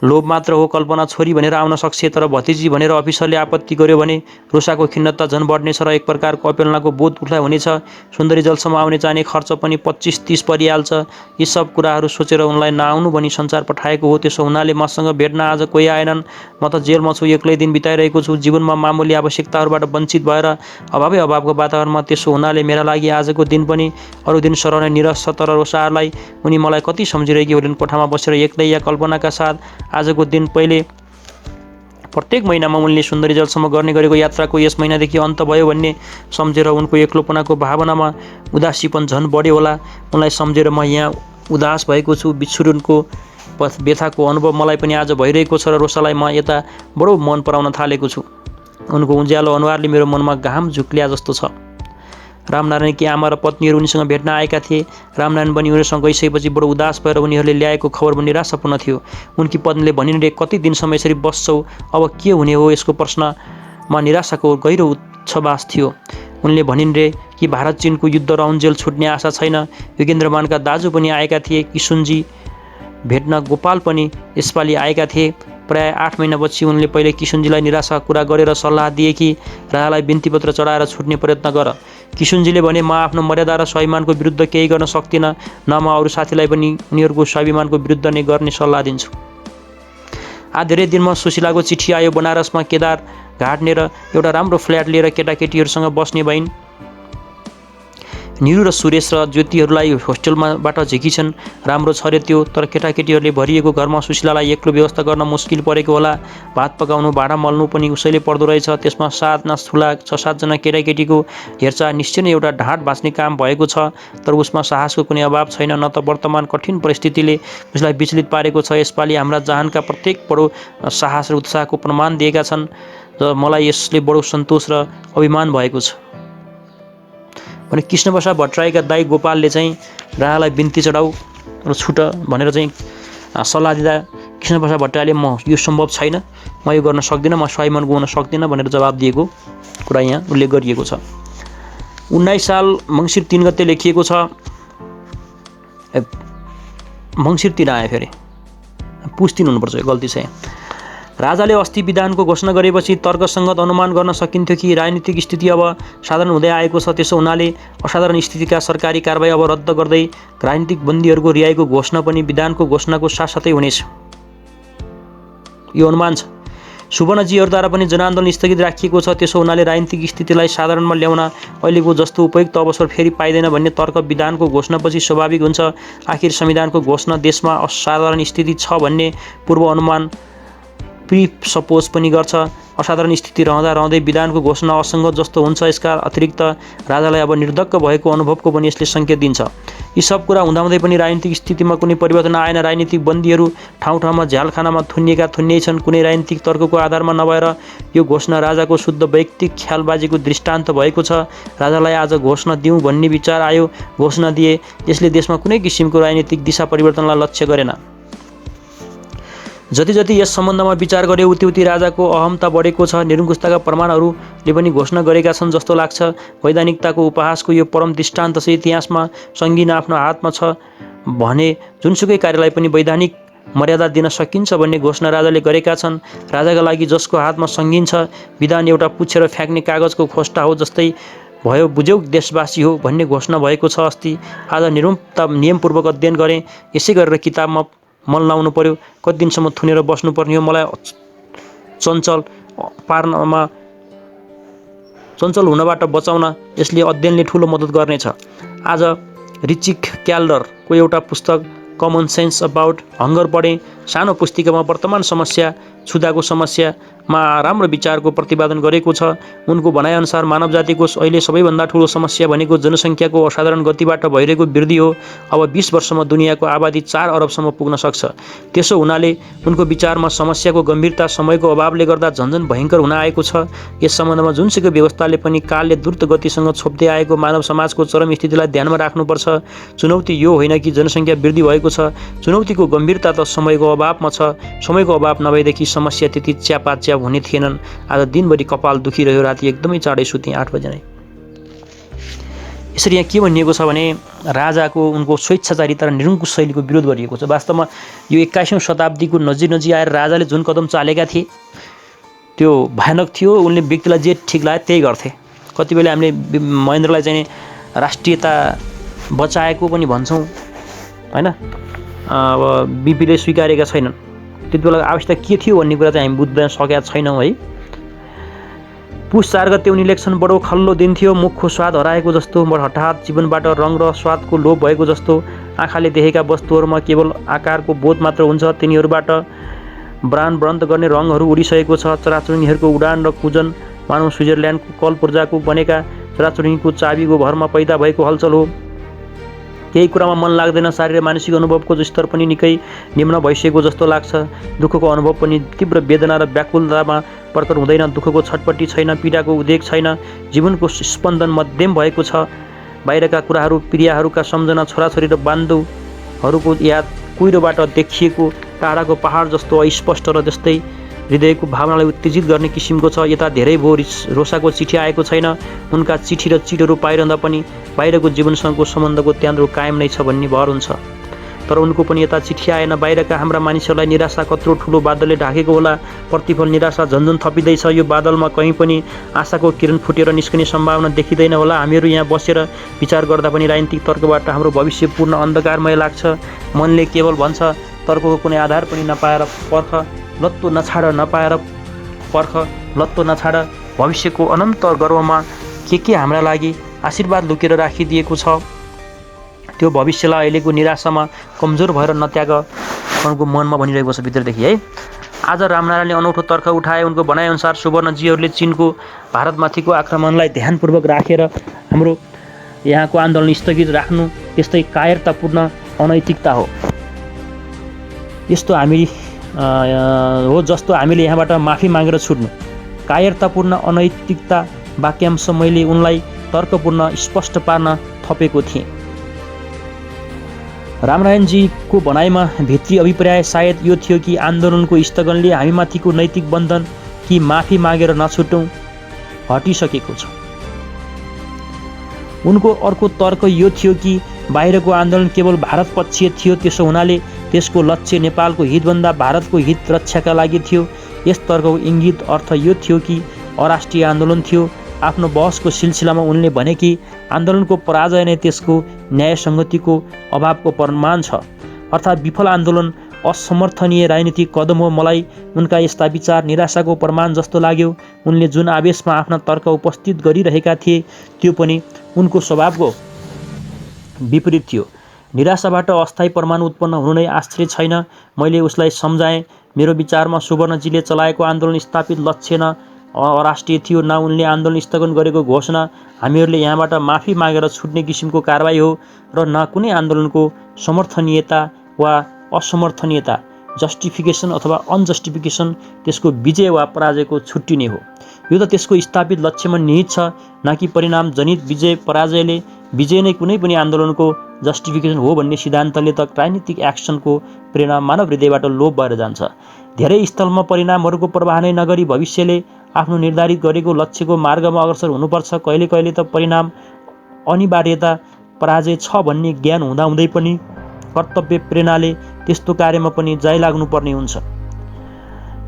लोभ मात्र हो। कल्पना छोरी भनेर आउन सक्छ, तर भतिजी भनेर अफिसरले आपत्ति गर्यो भने रोसाको खिन्नता झन् बढ्नेछ र एक प्रकारको अपेलनाको बोध उसलाई हुनेछ। सुन्दरी जलसम्म आउने जाने खर्च पनि 25-30 परिहाल्छ। यी सब कुराहरू सोचेर उनलाई नआउनु भनी सञ्चार पठाएको हो। त्यसो हुनाले मसँग भेट्न आज कोही आएनन्। म त जेलमा छु, एक्लै दिन बिताइरहेको छु, जीवनमा मामुली आवश्यकताहरूबाट वञ्चित भएर अभावको वातावरणमा। त्यसो हुनाले मेरा लागि आजको दिन पनि अरू दिन सरह नै निरस छ। तर रोसालाई उनी मलाई कति सम्झिरहेकी होलिन्। कोठामा बसेर एक्लै या कल्पनाका साथ आजको दिन पहिले प्रत्येक महिनामा उनले सुन्दरी जलसम्म गर्ने गरेको यात्राको यस महिनादेखि अन्त भयो भन्ने सम्झेर उनको एक्लोपनाको भावनामा उदासीपन झन् बढ्यो होला। उनलाई सम्झेर म यहाँ उदास भएको छु। विच्छुरणको व्यथाको अनुभव मलाई पनि आज भइरहेको छ र रोसालाई म यता बडो मन पराउन थालेको छु। उनको उज्यालो अनुहारले मेरो मनमा घाम झुक्लिया जस्तो छ। रामनारायणकी आमा र पत्नीहरू उनीसँग भेट्न आएका थिए। रामनारायण पनि उनीहरूसँग गइसकेपछि बडो उदास भएर उनीहरूले ल्याएको खबर पनि निराशापूर्ण थियो। उनकी पत्नीले भनिन्, रे कति दिनसम्म यसरी बस्छौ, अब के हुने हो? यसको प्रश्नमा निराशाको गहिरो उच्छ्वास थियो। उनले भनिन् रे कि भारत चीनको युद्ध रउन्जेल छुट्ने आशा छैन। योगेन्द्रमानका दाजु पनि आएका थिए। किशुनजी भेट्न गोपाल पनि यसपालि आएका थिए। प्राय 8 महिनापछि उनले पहिले किशुनजीलाई निराशा कुरा गरेर सल्लाह दिए कि राजालाई बिन्तीपत्र चढाएर छुट्ने प्रयत्न गर। किशुनजीले भने, म आफ्नो मर्यादा र स्वाभिमानको विरुद्ध केही गर्न सक्दिनँ, न म अरू साथीलाई पनि उनीहरूको स्वाभिमानको विरुद्ध नै गर्ने सल्लाह दिन्छु। धेरै दिनमा सुशीलाको चिठी आयो। बनारसमा केदार घाट लिएर एउटा राम्रो फ्ल्याट लिएर केटाकेटीहरूसँग बस्ने भइन्। निरु र सुरेश र ज्योतिहरूलाई होस्टेलबाट झिकिछन्। राम्रो छ रे त्यो, तर केटाकेटीहरूले भरिएको घरमा सुशीलालाई एक्लो व्यवस्था गर्न मुस्किल परेको होला। भात पकाउनु, भाँडा मल्नु पनि उसैले पर्दो रहेछ। त्यसमा 7 ठुला 6-7 जना केटाकेटीको हेरचाह निश्चय नै एउटा ढाँट भाँच्ने काम भएको छ। तर उसमा साहसको कुनै अभाव छैन, न त वर्तमान कठिन परिस्थितिले उसलाई विचलित पारेको छ। यसपालि हाम्रा जहानका प्रत्येक बडो साहस र उत्साहको प्रमाण दिएका छन् र मलाई यसले बडो सन्तोष र अभिमान भएको छ भने कृष्णप्रसाद भट्टराईका दाइ गोपालले चाहिँ राजालाई बिन्ती चढाऊ र छुट भनेर चाहिँ सल्लाह दिँदा कृष्णप्रसाद भट्टराईले म यो सम्भव छैन, म यो गर्न सक्दिनँ, म स्वाभिमान गुमाउन सक्दिनँ भनेर जवाब दिएको कुरा यहाँ उल्लेख गरिएको छ। 19 साल मङ्सिर 3 गते लेखिएको छ। मङ्सिर 3 आयो फेरि, पुस 3 हुनुपर्छ, गल्ती छ यहाँ। राजाले अस्ति विधानको घोषणा गरेपछि तर्कसङ्गत अनुमान गर्न सकिन्थ्यो कि राजनीतिक स्थिति अब साधारण हुँदै आएको छ। त्यसो हुनाले असाधारण स्थितिका सरकारी कारबाही अब रद्द गर्दै राजनीतिक बन्दीहरूको रिहाईको घोषणा पनि विधानको घोषणाको साथसाथै हुनेछ, यो अनुमान छ। सुवर्णजीहरूद्वारा पनि जनआन्दोलन स्थगित राखिएको छ। त्यसो हुनाले राजनीतिक स्थितिलाई साधारणमा ल्याउन अहिलेको जस्तो उपयुक्त अवसर फेरि पाइँदैन भन्ने तर्क विधानको घोषणापछि स्वाभाविक हुन्छ। आखिर संविधानको घोषणा देशमा असाधारण स्थिति छ भन्ने पूर्व अनुमान प्रिसपोज पनि गर्छ। असाधारण स्थिति रहँदा रहँदै विधानको घोषणा असङ्गत जस्तो हुन्छ। यसका अतिरिक्त राजालाई अब निर्धक्क भएको अनुभवको पनि यसले सङ्केत दिन्छ। यी सब कुरा हुँदाहुँदै पनि राजनीतिक स्थितिमा कुनै परिवर्तन आएन। राजनीतिक बन्दीहरू ठाउँ ठाउँमा झ्यालखानामा थुनिएका थुनिएकै छन्। कुनै राजनीतिक तर्कको आधारमा नभएर यो घोषणा राजाको शुद्ध वैयक्तिक ख्यालबाजीको दृष्टान्त भएको छ। राजालाई आज घोषणा दिउँ भन्ने विचार आयो, घोषणा दिए। यसले देशमा कुनै किसिमको राजनीतिक दिशा परिवर्तनलाई लक्ष्य गरेन। जति जति यस सम्बन्धमा विचार गर्यो उति उति राजाको अहमता बढेको छ। निरङ्कुशताका प्रमाणहरूले पनि घोषणा गरेका छन् जस्तो लाग्छ। वैधानिकताको उपहासको यो परम दृष्टान्त छ। इतिहासमा सङ्गीन आफ्नो हातमा छ भने जुनसुकै कार्यलाई पनि वैधानिक मर्यादा दिन सकिन्छ भन्ने घोषणा राजाले गरेका छन्। राजाका लागि जसको हातमा सङ्गीन छ, विधान एउटा पुछेर फ्याँक्ने कागजको खोस्टा हो जस्तै भयो, बुझ्यौ देशवासी हो भन्ने घोषणा भएको छ। अस्ति आज नियमपूर्वक अध्ययन गरेँ। यसै गरेर किताबमा मन लाउनु पर्यो। कति दिनसम्म थुनेर बस्नुपर्ने हो? मलाई चञ्चल हुनबाट बचाउन यसले अध्ययनले ठुलो मद्दत गर्नेछ। आज रिचिक क्याल्डरको एउटा पुस्तक कमन सेन्स अबाउट हङ्गर पढेँ। सानो पुस्तिकामा वर्तमान समस्या, क्षुधाको समस्यामा राम्रो विचारको प्रतिपादन गरेको छ। उनको भनाइअनुसार मानव जातिको अहिले सबैभन्दा ठुलो समस्या भनेको जनसङ्ख्याको असाधारण गतिबाट भइरहेको वृद्धि हो। अब 20 वर्षमा दुनियाँको आबादी 4 अरबसम्म पुग्न सक्छ। त्यसो हुनाले उनको विचारमा समस्याको गम्भीरता समयको अभावले गर्दा झन्झन भयङ्कर हुन आएको छ। यस सम्बन्धमा जुनसुकै व्यवस्थाले पनि कालले द्रुत गतिसँग छोप्दै आएको मानव समाजको चरम स्थितिलाई ध्यानमा राख्नुपर्छ। चुनौती यो होइन कि जनसङ्ख्या वृद्धि भएको छ, चुनौतीको गम्भीरता त समयको अभावमा छ। समयको अभाव नभएदेखि समस्या त्यति च्यापाच्याप हुने थिएनन्। आज दिनभरि कपाल दुखिरह्यो, राति एकदमै चाँडै सुतेँ, 8 बजे नै। यसरी यहाँ के भनिएको छ भने राजाको उनको स्वेच्छाचारिता र निरङ्कुश शैलीको विरोध गरिएको छ। वास्तवमा यो 21औं शताब्दीको नजिक आएर राजाले जुन कदम चालेका थिए त्यो भयानक थियो। उनले व्यक्तिलाई जे ठिक लाग्यो त्यही गर्थे। कति बेला हामीले महेन्द्रलाई चाहिँ राष्ट्रियता बचाएको पनि भन्छौँ होइन, अब बिपीले स्वीकारेका छैनन्। त्यति बेला आवश्यकता के थियो भन्ने कुरा चाहिँ हामी बुझ्न सकेका छैनौँ है। पुस 4 गते उनी लेख्छन्, बडो खल्लो दिन थियो। मुखको स्वाद हराएको जस्तो, हठात जीवनबाट रङ र स्वादको लोभ भएको जस्तो। आँखाले देखेका वस्तुहरूमा केवल आकारको बोध मात्र हुन्छ। तिनीहरूबाट ब्रान्ड गर्ने रङहरू उडिसकेको छ। चराचुरुङ्गीहरूको उडान र कुजन मानव स्विजरल्यान्डको कल पूर्जाको बनेका चराचुरुङ्गीको चाबीको भरमा पैदा भएको हलचल हो। केही कुरामा मन लाग्दैन। शारीरिक मानसिक अनुभवको स्तर पनि निकै निम्न भइसकेको जस्तो लाग्छ। दुःखको अनुभव पनि तीव्र वेदना र व्याकुलतामा प्रकट हुँदैन। दुःखको छटपट्टि छैन, पीडाको उद्वेग छैन। जीवनको स्पन्दन मध्यम भएको छ। बाहिरका कुराहरू, प्रियाहरूका सम्झना, छोराछोरी र बान्धवहरूको याद कुहिरोबाट देखिएको टाढाको पहाड जस्तो अस्पष्ट र जस्तै हृदयको भावनालाई उत्तेजित गर्ने किसिमको छ। यता धेरै भयो रोसाको चिठी आएको छैन। उनका चिठी र चिठहरू पाइरहँदा पनि बाहिरको जीवनसँगको सम्बन्धको त्यान्द्रो कायम नै छ भन्ने भर हुन्छ। तर उनको पनि यता चिठी आएन। बाहिरका हाम्रा मानिसहरूलाई निराशा कत्रो ठुलो बादलले ढाकेको होला। प्रतिफल निराशा झन्झन थपिँदैछ। यो बादलमा कहीँ पनि आशाको किरण फुटेर निस्कने सम्भावना देखिँदैन होला। हामीहरू यहाँ बसेर विचार गर्दा पनि राजनीतिक तर्कबाट हाम्रो भविष्य पूर्ण अन्धकारमय लाग्छ। मनले केवल भन्छ, तर्कको कुनै आधार पनि नपाएर पर्ख, लत्तो नछाड, नपाएर पर्ख, लत्तो नछाड। भविष्यको अनन्त गर्वमा के हाम्रा लागि आशीर्वाद लुकेर राखिदिएको छ। त्यो भविष्यलाई अहिलेको निराशामा कमजोर भएर नत्याग उनको मनमा भनिरहेको छ भित्रदेखि है। आज रामनारायणले अनौठो तर्क उठाए। उनको भनाइअनुसार सुवर्णजीहरूले चीनको भारतमाथिको आक्रमणलाई ध्यानपूर्वक राखेर हाम्रो यहाँको आन्दोलन स्थगित राख्नु त्यस्तै कायरतापूर्ण अनैतिकता हो। यस्तो हामी हो जस्तो हामीले यहाँबाट माफी मागेर छुट्नु। कायरतापूर्ण अनैतिकता वाक्यांश मैले उनलाई तर्कपूर्ण स्पष्ट पार्न थपेको थिएँ। रामनारायणजीको भनाइमा भित्री अभिप्राय सायद यो थियो कि आन्दोलनको स्थगनले हामीमाथिको नैतिक बन्धन कि माफी मागेर नछुटौँ हटिसकेको छ। उनको अर्को तर्क यो थियो कि बाहिरको आन्दोलन केवल भारत पक्षीय थियो, त्यसो हुनाले त्यसको लक्ष्य नेपालको हितभन्दा भारतको हित रक्षाका लागि थियो। यस तर्कको इङ्गित अर्थ यो थियो कि अराष्ट्रिय आन्दोलन थियो। आफ्नो बहसको सिलसिलामा उनले भने कि आन्दोलनको पराजय नै त्यसको न्यायसङ्गतिको अभावको प्रमाण छ, अर्थात् विफल आन्दोलन असमर्थनीय राजनीतिक कदम हो। मलाई उनका यस्ता विचार निराशाको प्रमाण जस्तो लाग्यो। उनले जुन आवेशमा आफ्ना तर्क उपस्थित गरिरहेका थिए त्यो पनि उनको स्वभावको विपरीत थियो। निराशाबाट अस्थायी प्रमाण उत्पन्न हुनु नै आश्चर्य छैन। मैले उसलाई सम्झाएँ, मेरो विचारमा सुवर्णजीले चलाएको आन्दोलन स्थापित लक्ष्य न अराष्ट्रिय थियो, न उनले आन्दोलन स्थगन गरेको घोषणा हामीहरूले यहाँबाट माफी मागेर छुट्ने किसिमको कारबाही हो, र न कुनै आन्दोलनको समर्थनीयता वा असमर्थनीयता, जस्टिफिकेसन अथवा अनजस्टिफिकेसन, त्यसको विजय वा पराजयको छुट्टिने हो। यो त त्यसको स्थापित लक्ष्यमा निहित छ, न कि परिणाम जनित विजय पराजयले। विजय नै कुनै पनि आन्दोलनको जस्टिफिकेसन हो भन्ने सिद्धान्तले त राजनीतिक एक्सनको परिणाम मानव हृदयबाट लोप भएर जान्छ। धेरै स्थलमा परिणामहरूको प्रवाह नै नगरी भविष्यले आफ्नो निर्धारित गरेको लक्ष्यको मार्गमा अग्रसर हुनुपर्छ। कहिले कहिले त परिणाम अनिवार्यता पराजय छ भन्ने ज्ञान हुँदाहुँदै पनि कर्तव्य प्रेरणाले त्यस्तो कार्यमा पनि जय लाग्नुपर्ने हुन्छ।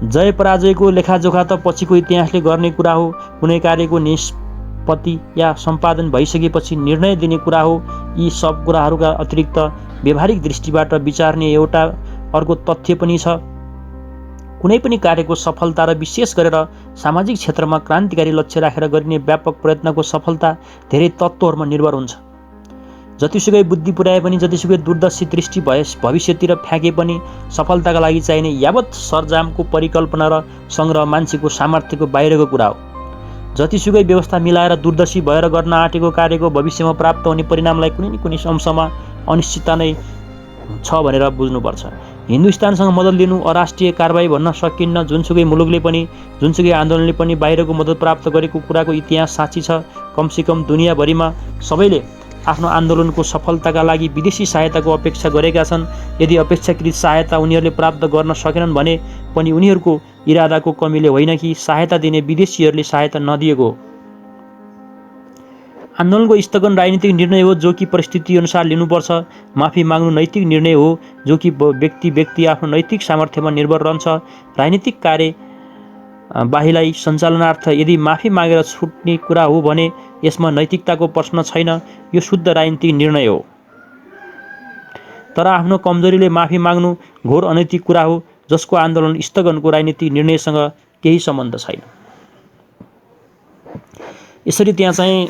जय पराजयको लेखाजोखा त पछिको इतिहासले गर्ने कुरा हो। कुनै कार्यको निष्पत्ति या सम्पादन भइसकेपछि निर्णय दिने कुरा हो। यी सब कुराहरूका अतिरिक्त व्यवहारिक दृष्टिबाट विचार्ने एउटा अर्को तथ्य पनि छ। कुनै पनि कार्यको सफलता र विशेष गरेर सामाजिक क्षेत्रमा क्रान्तिकारी लक्ष्य राखेर गरिने व्यापक प्रयत्नको सफलता धेरै तत्त्वहरूमा निर्भर हुन्छ। जतिसुकै बुद्धि पुर्याए पनि, जतिसुकै दूरदर्शी दृष्टि भविष्यतिर फ्याँके पनि सफलताका लागि चाहिने यावत सरजामको परिकल्पना र सङ्ग्रह मान्छेको सामर्थ्यको बाहिरको कुरा हो। जतिसुकै व्यवस्था मिलाएर दूरदर्शी भएर गर्न आँटेको कार्यको भविष्यमा प्राप्त हुने परिणामलाई कुनै न कुनै अंशमा अनिश्चितता नै छ भनेर बुझ्नुपर्छ। हिन्दुस्तानसँग मद्दत लिनु अराष्ट्रिय कारबाही भन्न सकिन्न। जुनसुकै मुलुकले पनि, जुनसुकै आन्दोलनले पनि बाहिरको मद्दत प्राप्त गरेको कुराको इतिहास साक्षी छ। कमसेकम दुनियाँभरिमा सबैले आफ्नो आन्दोलनको सफलताका लागि विदेशी सहायताको अपेक्षा गरेका छन्। यदि अपेक्षाकृत सहायता उनीहरूले प्राप्त गर्न सकेनन् भने पनि उनीहरूको इरादाको कमीले होइन कि सहायता दिने विदेशीहरूले सहायता नदिएको हो। आन्दोलनको स्थगन राजनीतिक निर्णय हो जो कि परिस्थिति अनुसार लिनुपर्छ। माफी माग्नु नैतिक निर्णय हो जो कि व्यक्ति आफ्नो नैतिक सामर्थ्यमा निर्भर रहन्छ। राजनीतिक कार्य बाहीलाई सञ्चालनार्थ यदि माफी मागेर छुट्ने कुरा हो भने यसमा नैतिकताको प्रश्न छैन, यो शुद्ध राजनीतिक निर्णय हो। तर आफ्नो कमजोरीले माफी माग्नु घोर अनैतिक कुरा हो जसको आन्दोलन स्थगनको राजनीतिक निर्णयसँग केही सम्बन्ध छैन। यसरी त्यहाँ चाहिँ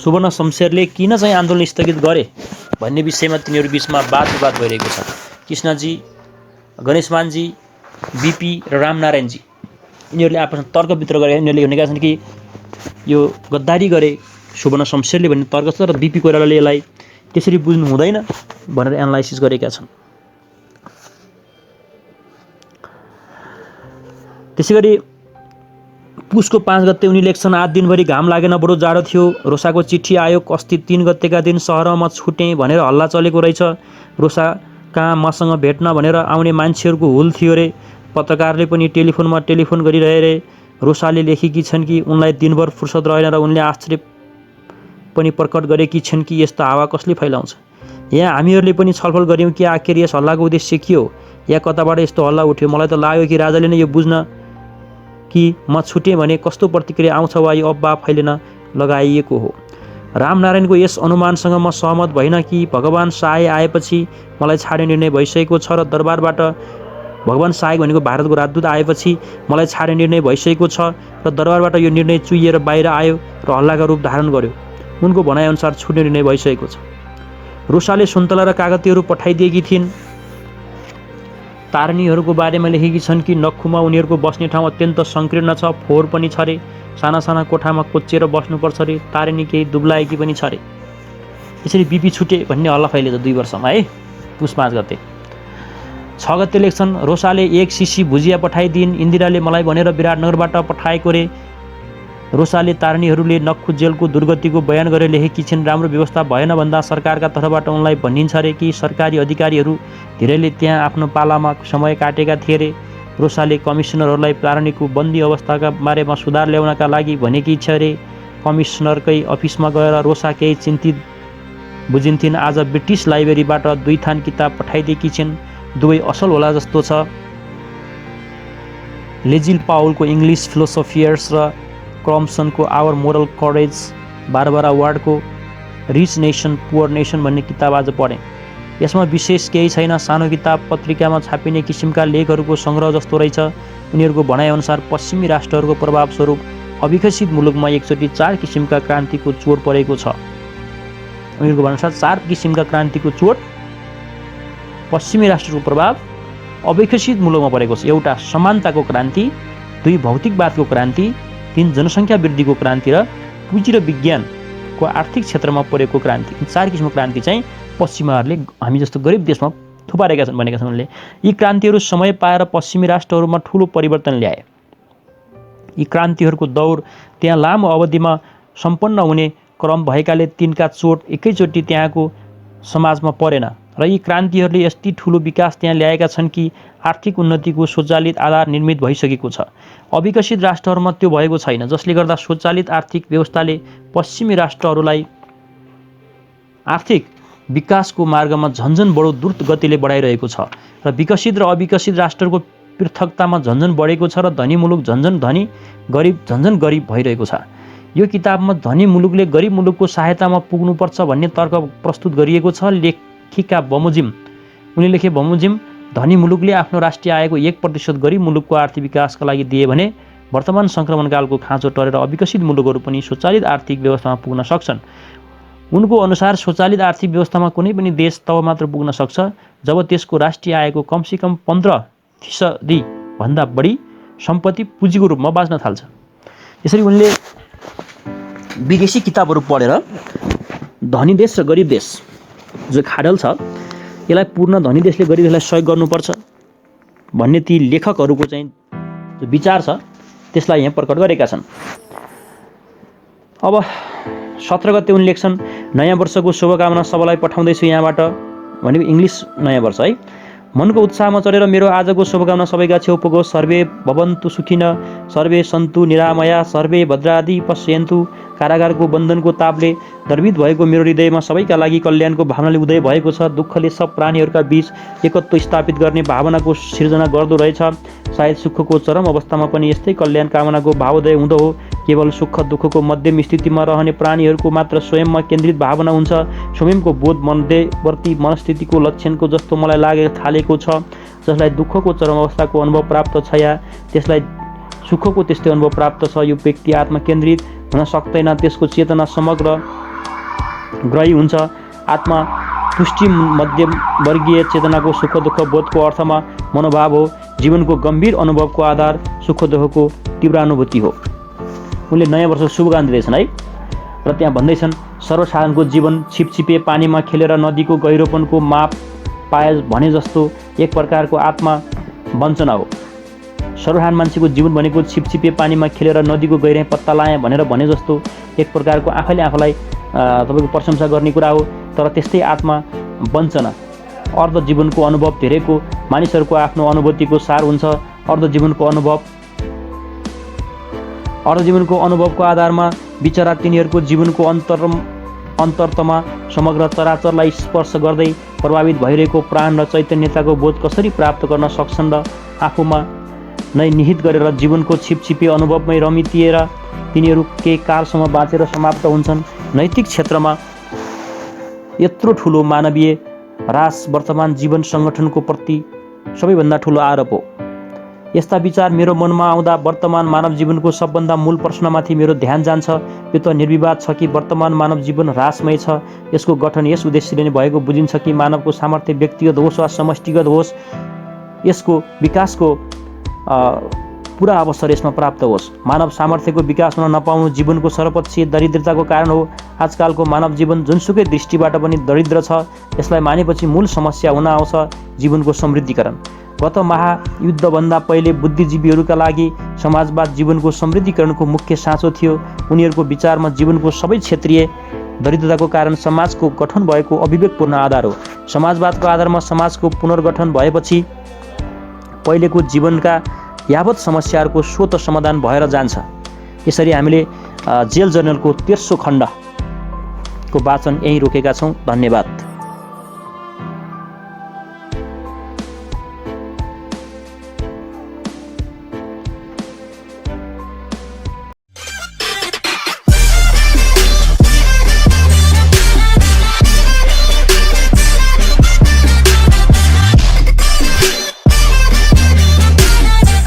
सुवर्ण शमशेरले किन चाहिँ आन्दोलन स्थगित गरे भन्ने विषयमा तिनीहरू बीचमा वाद विवाद भइरहेको छ। कृष्णजी, गणेशमानजी, बिपी र रामनारायणजी यिनीहरूले आपसमा तर्कवितर्क गरे। यिनीहरूले भनेका छन् कि यो गद्दारी गरे सुवर्ण शमशेरले भन्ने तर्क छ, र बिपी कोइरालाले यसलाई त्यसरी बुझ्नु हुँदैन भनेर एनालाइसिस गरेका छन्। त्यसैगरी पुसको 5 गते उनी लेख्छन्, आज दिनभरि घाम लागेन, बरु जाडो थियो। रोसाको चिठी आयो, अस्ति 3 गतेका दिन सहरमा छुटेँ भनेर हल्ला चलेको रहेछ। रोसा कहाँ मसँग भेट्न भनेर आउने मान्छेहरूको हुल थियो रे। पत्रकारले पनि टेलिफोनमा टेलिफोन गरिरहे रे। रोसाले लेखेकी छन् कि उनलाई दिनभर फुर्सद रहेन र उनले आश्चर्य पनि प्रकट गरेकी छन् कि यस्तो हावा कसले फैलाउँछ। यहाँ हामीहरूले पनि छलफल गऱ्यौँ कि आखिर यस हल्लाको उद्देश्य के हो, या कताबाट यस्तो हल्ला उठ्यो। मलाई त लाग्यो कि राजाले नै यो बुझ्न कि म छुटेँ भने कस्तो प्रतिक्रिया आउँछ वा यो अफवाह फैलिन लगाइएको हो। रामनारायणको यस अनुमानसँग म सहमत भइन कि भगवान सहाय आएपछि मलाई छाड्ने निर्णय भइसकेको छ र दरबारबाट भगवान सहाय भनेको भारतको राजदूत आएपछि मलाई छाड्ने निर्णय भइसकेको छ र दरबारबाट यो निर्णय चुइएर बाहिर आयो र हल्लाका रूप धारण गर्यो। उनको भनाइअनुसार छुट्ने निर्णय भइसकेको छ। रोसाले सुन्तला र कागतीहरू पठाइदिएकी थिइन्। तारिणीहरूको बारेमा लेखेकी छन् कि नक्खुमा उनीहरूको बस्ने ठाउँ अत्यन्त सङ्कीर्ण छ, फोहोर पनि छ रे, साना साना कोठामा कोचिएर बस्नुपर्छ रे, तारिणी केही दुब्लाएकी पनि छ रे। यसरी बिपी छुटे भन्ने हल्ला फैलेछ 2 वर्षमा है। पुस 5 गते 6 गते लेख्छन् रोसाले 1 सिसी भुजिया पठाइदिइन्। इन्दिराले मलाई भनेर विराटनगरबाट पठाएको रे। रोसाले तारिणीहरूले नक्खु जेलको दुर्गतिको बयान गरेर लेखेकी छिन्। राम्रो व्यवस्था भएन भन्दा सरकारका तर्फबाट उनलाई भनिन्छ रे कि सरकारी अधिकारीहरू धेरैले त्यहाँ आफ्नो पालामा समय काटेका थिए रे। रोसाले कमिसनरहरूलाई तारिणीको बन्दी अवस्थाका बारेमा सुधार ल्याउनका लागि भनेकी छ रे। कमिसनरकै अफिसमा गएर रोसा केही चिन्तित बुझिन्थिन्। आज ब्रिटिस लाइब्रेरीबाट 2 थान किताब पठाइदिएकी छिन्। दुवै असल होला जस्तो छ। लेजिल पाउलको इङ्ग्लिस फिलोसोफियर्स र क्रम्सनको आवर मोरल करेज, बारबारा वार्डको रिच नेसन पुअर नेसन भन्ने किताब आज पढेँ। यसमा विशेष केही छैन, सानो किताब पत्रिकामा छापिने किसिमका लेखहरूको सङ्ग्रह जस्तो रहेछ। उनीहरूको भनाइअनुसार पश्चिमी राष्ट्रहरूको प्रभावस्वरूप अविकसित मुलुकमा एकचोटि 4 किसिमका क्रान्तिको चोट परेको छ। उनीहरूको भनाइअनुसार 4 किसिमका क्रान्तिको चोट पश्चिमी राष्ट्रको प्रभाव अविकसित मुलुकमा परेको छ। एउटा समानताको क्रान्ति, 2 भौतिकवादको क्रान्ति, 3 जनसङ्ख्या वृद्धिको क्रान्ति र पुँजी र विज्ञानको आर्थिक क्षेत्रमा परेको क्रान्ति। 4 किसिमको क्रान्ति चाहिँ पश्चिमाहरूले हामी जस्तो गरिब देशमा थुपारेका छन् भनेका छन् उनले। यी क्रान्तिहरू समय पाएर पश्चिमी राष्ट्रहरूमा ठुलो परिवर्तन ल्याए। यी क्रान्तिहरूको दौर त्यहाँ लामो अवधिमा सम्पन्न हुने क्रम भएकाले तिनका चोट एकैचोटि त्यहाँको समाजमा परेन र यी क्रान्तिहरूले यति ठुलो विकास त्यहाँ ल्याएका छन् कि आर्थिक उन्नतिको स्वचालित आधार निर्मित भइसकेको छ। अविकसित राष्ट्रहरूमा त्यो भएको छैन, जसले गर्दा स्वचालित आर्थिक व्यवस्थाले पश्चिमी राष्ट्रहरूलाई आर्थिक विकासको मार्गमा झन्झन बढो द्रुत गतिले बढाइरहेको छ र विकसित र अविकसित राष्ट्रहरूको पृथकतामा झन्झन बढेको छ र धनी मुलुक झन्झन धनी, गरिब झन्झन गरिब भइरहेको छ। यो किताबमा धनी मुलुकले गरिब मुलुकको सहायतामा पुग्नुपर्छ भन्ने तर्क प्रस्तुत गरिएको छ। लेखिका बमोजिम उनले लेखे, बमोजिम धनी मुलुकले आफ्नो राष्ट्रिय आयको 1% गरिब मुलुकको आर्थिक विकासका लागि दिए भने वर्तमान सङ्क्रमणकालको खाँचो टरेर अविकसित मुलुकहरू पनि स्वचालित आर्थिक व्यवस्थामा पुग्न सक्छन्। उनको अनुसार स्वचालित आर्थिक व्यवस्थामा कुनै पनि देश तब मात्र पुग्न सक्छ जब त्यसको राष्ट्रिय आयको कमसेकम 15% भन्दा बढी सम्पत्ति पुँजीको रूपमा बाँच्न थाल्छ। यसरी उनले विदेशी किताबहरू पढेर धनी देश र गरिब देश जो खाडल छ यसलाई पूर्ण धनी देशले गरिब देशलाई सहयोग गर्नुपर्छ भन्ने ती लेखकहरूको चाहिँ जो विचार छ त्यसलाई यहाँ प्रकट गरेका छन्। अब 17 गते उनले लेख्छन्, नयाँ वर्षको शुभकामना सबैलाई पठाउँदैछु यहाँबाट, भनेको इङ्ग्लिस नयाँ वर्ष है। मनको उत्साहमा चढेर मेरो आजको शुभकामना सबैका छेउ पुगोस्। सर्वे भवन्तु सुखिन, सर्वे सन्तु निरामया, सर्वे भद्रादि पश्यन्तु। कारागारको बन्धनको तापले दर्वित भएको मेरो हृदयमा सबैका लागि कल्याणको भावनाले उदय भएको छ। दुःखले सब प्राणीहरूका बीच एकत्व स्थापित गर्ने भावनाको सिर्जना गर्दो रहेछ। सायद सुखको चरम अवस्थामा पनि यस्तै कल्याण कामनाको भावोदय हुँदो हो। केवल सुख दुःखको मध्यम स्थितिमा रहने प्राणीहरूको मात्र स्वयंमा केन्द्रित भावना हुन्छ। स्वयंको बोध मध्यवर्ती मनस्थितिको लक्षणको जस्तो मलाई लागे थालेको छ। जसलाई दुःखको चरम अवस्थाको अनुभव प्राप्त छ या त्यसलाई सुखको त्यस्तै अनुभव प्राप्त छ, यो व्यक्ति आत्मा केन्द्रित हुन सक्दैन। त्यसको चेतना समग्र ग्रही हुन्छ। आत्मा पुष्टि मध्यम वर्गीय चेतनाको सुख दुःख बोधको अर्थमा मनोभाव हो। जीवनको गम्भीर अनुभवको आधार सुख दुःखको तीव्रानुभूति हो। उनले नयाँ वर्षको शुभकामना दिँदैछन् है र त्यहाँ भन्दैछन्, सर्वसाधारणको जीवन छिपछिपे पानीमा खेलेर नदीको गहिरोपनको माप पाए भने जस्तो एक प्रकारको आत्मा वञ्चना हो। सर्वसाधारण मान्छेको जीवन भनेको छिपछिपे पानीमा खेलेर नदीको गहिराइ पत्ता लाएँ भने जस्तो एक प्रकारको आफैले आफूलाई तपाईँको प्रशंसा गर्ने कुरा हो। तर त्यस्तै आत्मा वञ्चना, अर्ध जीवनको अनुभव धेरैको मानिसहरूको आफ्नो अनुभूतिको सार हुन्छ। अर्ध जीवनको अनुभवको आधारमा बिचरा तिनीहरूको जीवनको अन्तर्तमा समग्र चराचरलाई स्पर्श गर्दै प्रभावित भइरहेको प्राण र चैतन्यताको बोध कसरी प्राप्त गर्न सक्छन् र आफूमा नै निहित गरेर जीवनको छिपछिपे अनुभवमै रमितिएर तिनीहरू केही कालसम्म बाँचेर समाप्त हुन्छन्। नैतिक क्षेत्रमा यत्रो ठुलो मानवीय ह्रास वर्तमान जीवन सङ्गठनको प्रति सबैभन्दा ठुलो आरोप हो। यस्ता विचार मेरो मनमा आउँदा वर्तमान मानव जीवनको सबभन्दा मूल प्रश्नमाथि मेरो ध्यान जान्छ। यो त निर्विवाद छ कि वर्तमान मानव जीवन ह्रासमय छ। यसको गठन यस उद्देश्यले नै भएको बुझिन्छ कि मानवको सामर्थ्य व्यक्तिगत होस् वा समष्टिगत होस्, यसको विकासको पुरा अवसर यसमा प्राप्त होस्। मानव सामर्थ्यको विकास हुन नपाउनु जीवनको सर्वपक्षीय दरिद्रताको कारण हो। आजकालको मानव जीवन जुनसुकै दृष्टिबाट पनि दरिद्र छ। यसलाई मानेपछि मूल समस्या हुन आउँछ जीवनको समृद्धिकरण। गत महायुद्धभन्दा पहिले बुद्धिजीवीहरूका लागि समाजवाद जीवनको समृद्धिकरणको मुख्य साँचो थियो। उनीहरूको विचारमा जीवनको सबै क्षेत्रीय दरिद्रताको कारण समाजको गठन भएको अविवेकपूर्ण आधार हो। समाजवादको आधारमा समाजको पुनर्गठन भएपछि पहिलेको जीवनका यावत समस्याहरूको स्वत समाधान भएर जान्छ। यसरी हामीले जेल जर्नलको 13औं खण्डको वाचन यहीँ रोकेका छौँ। धन्यवाद।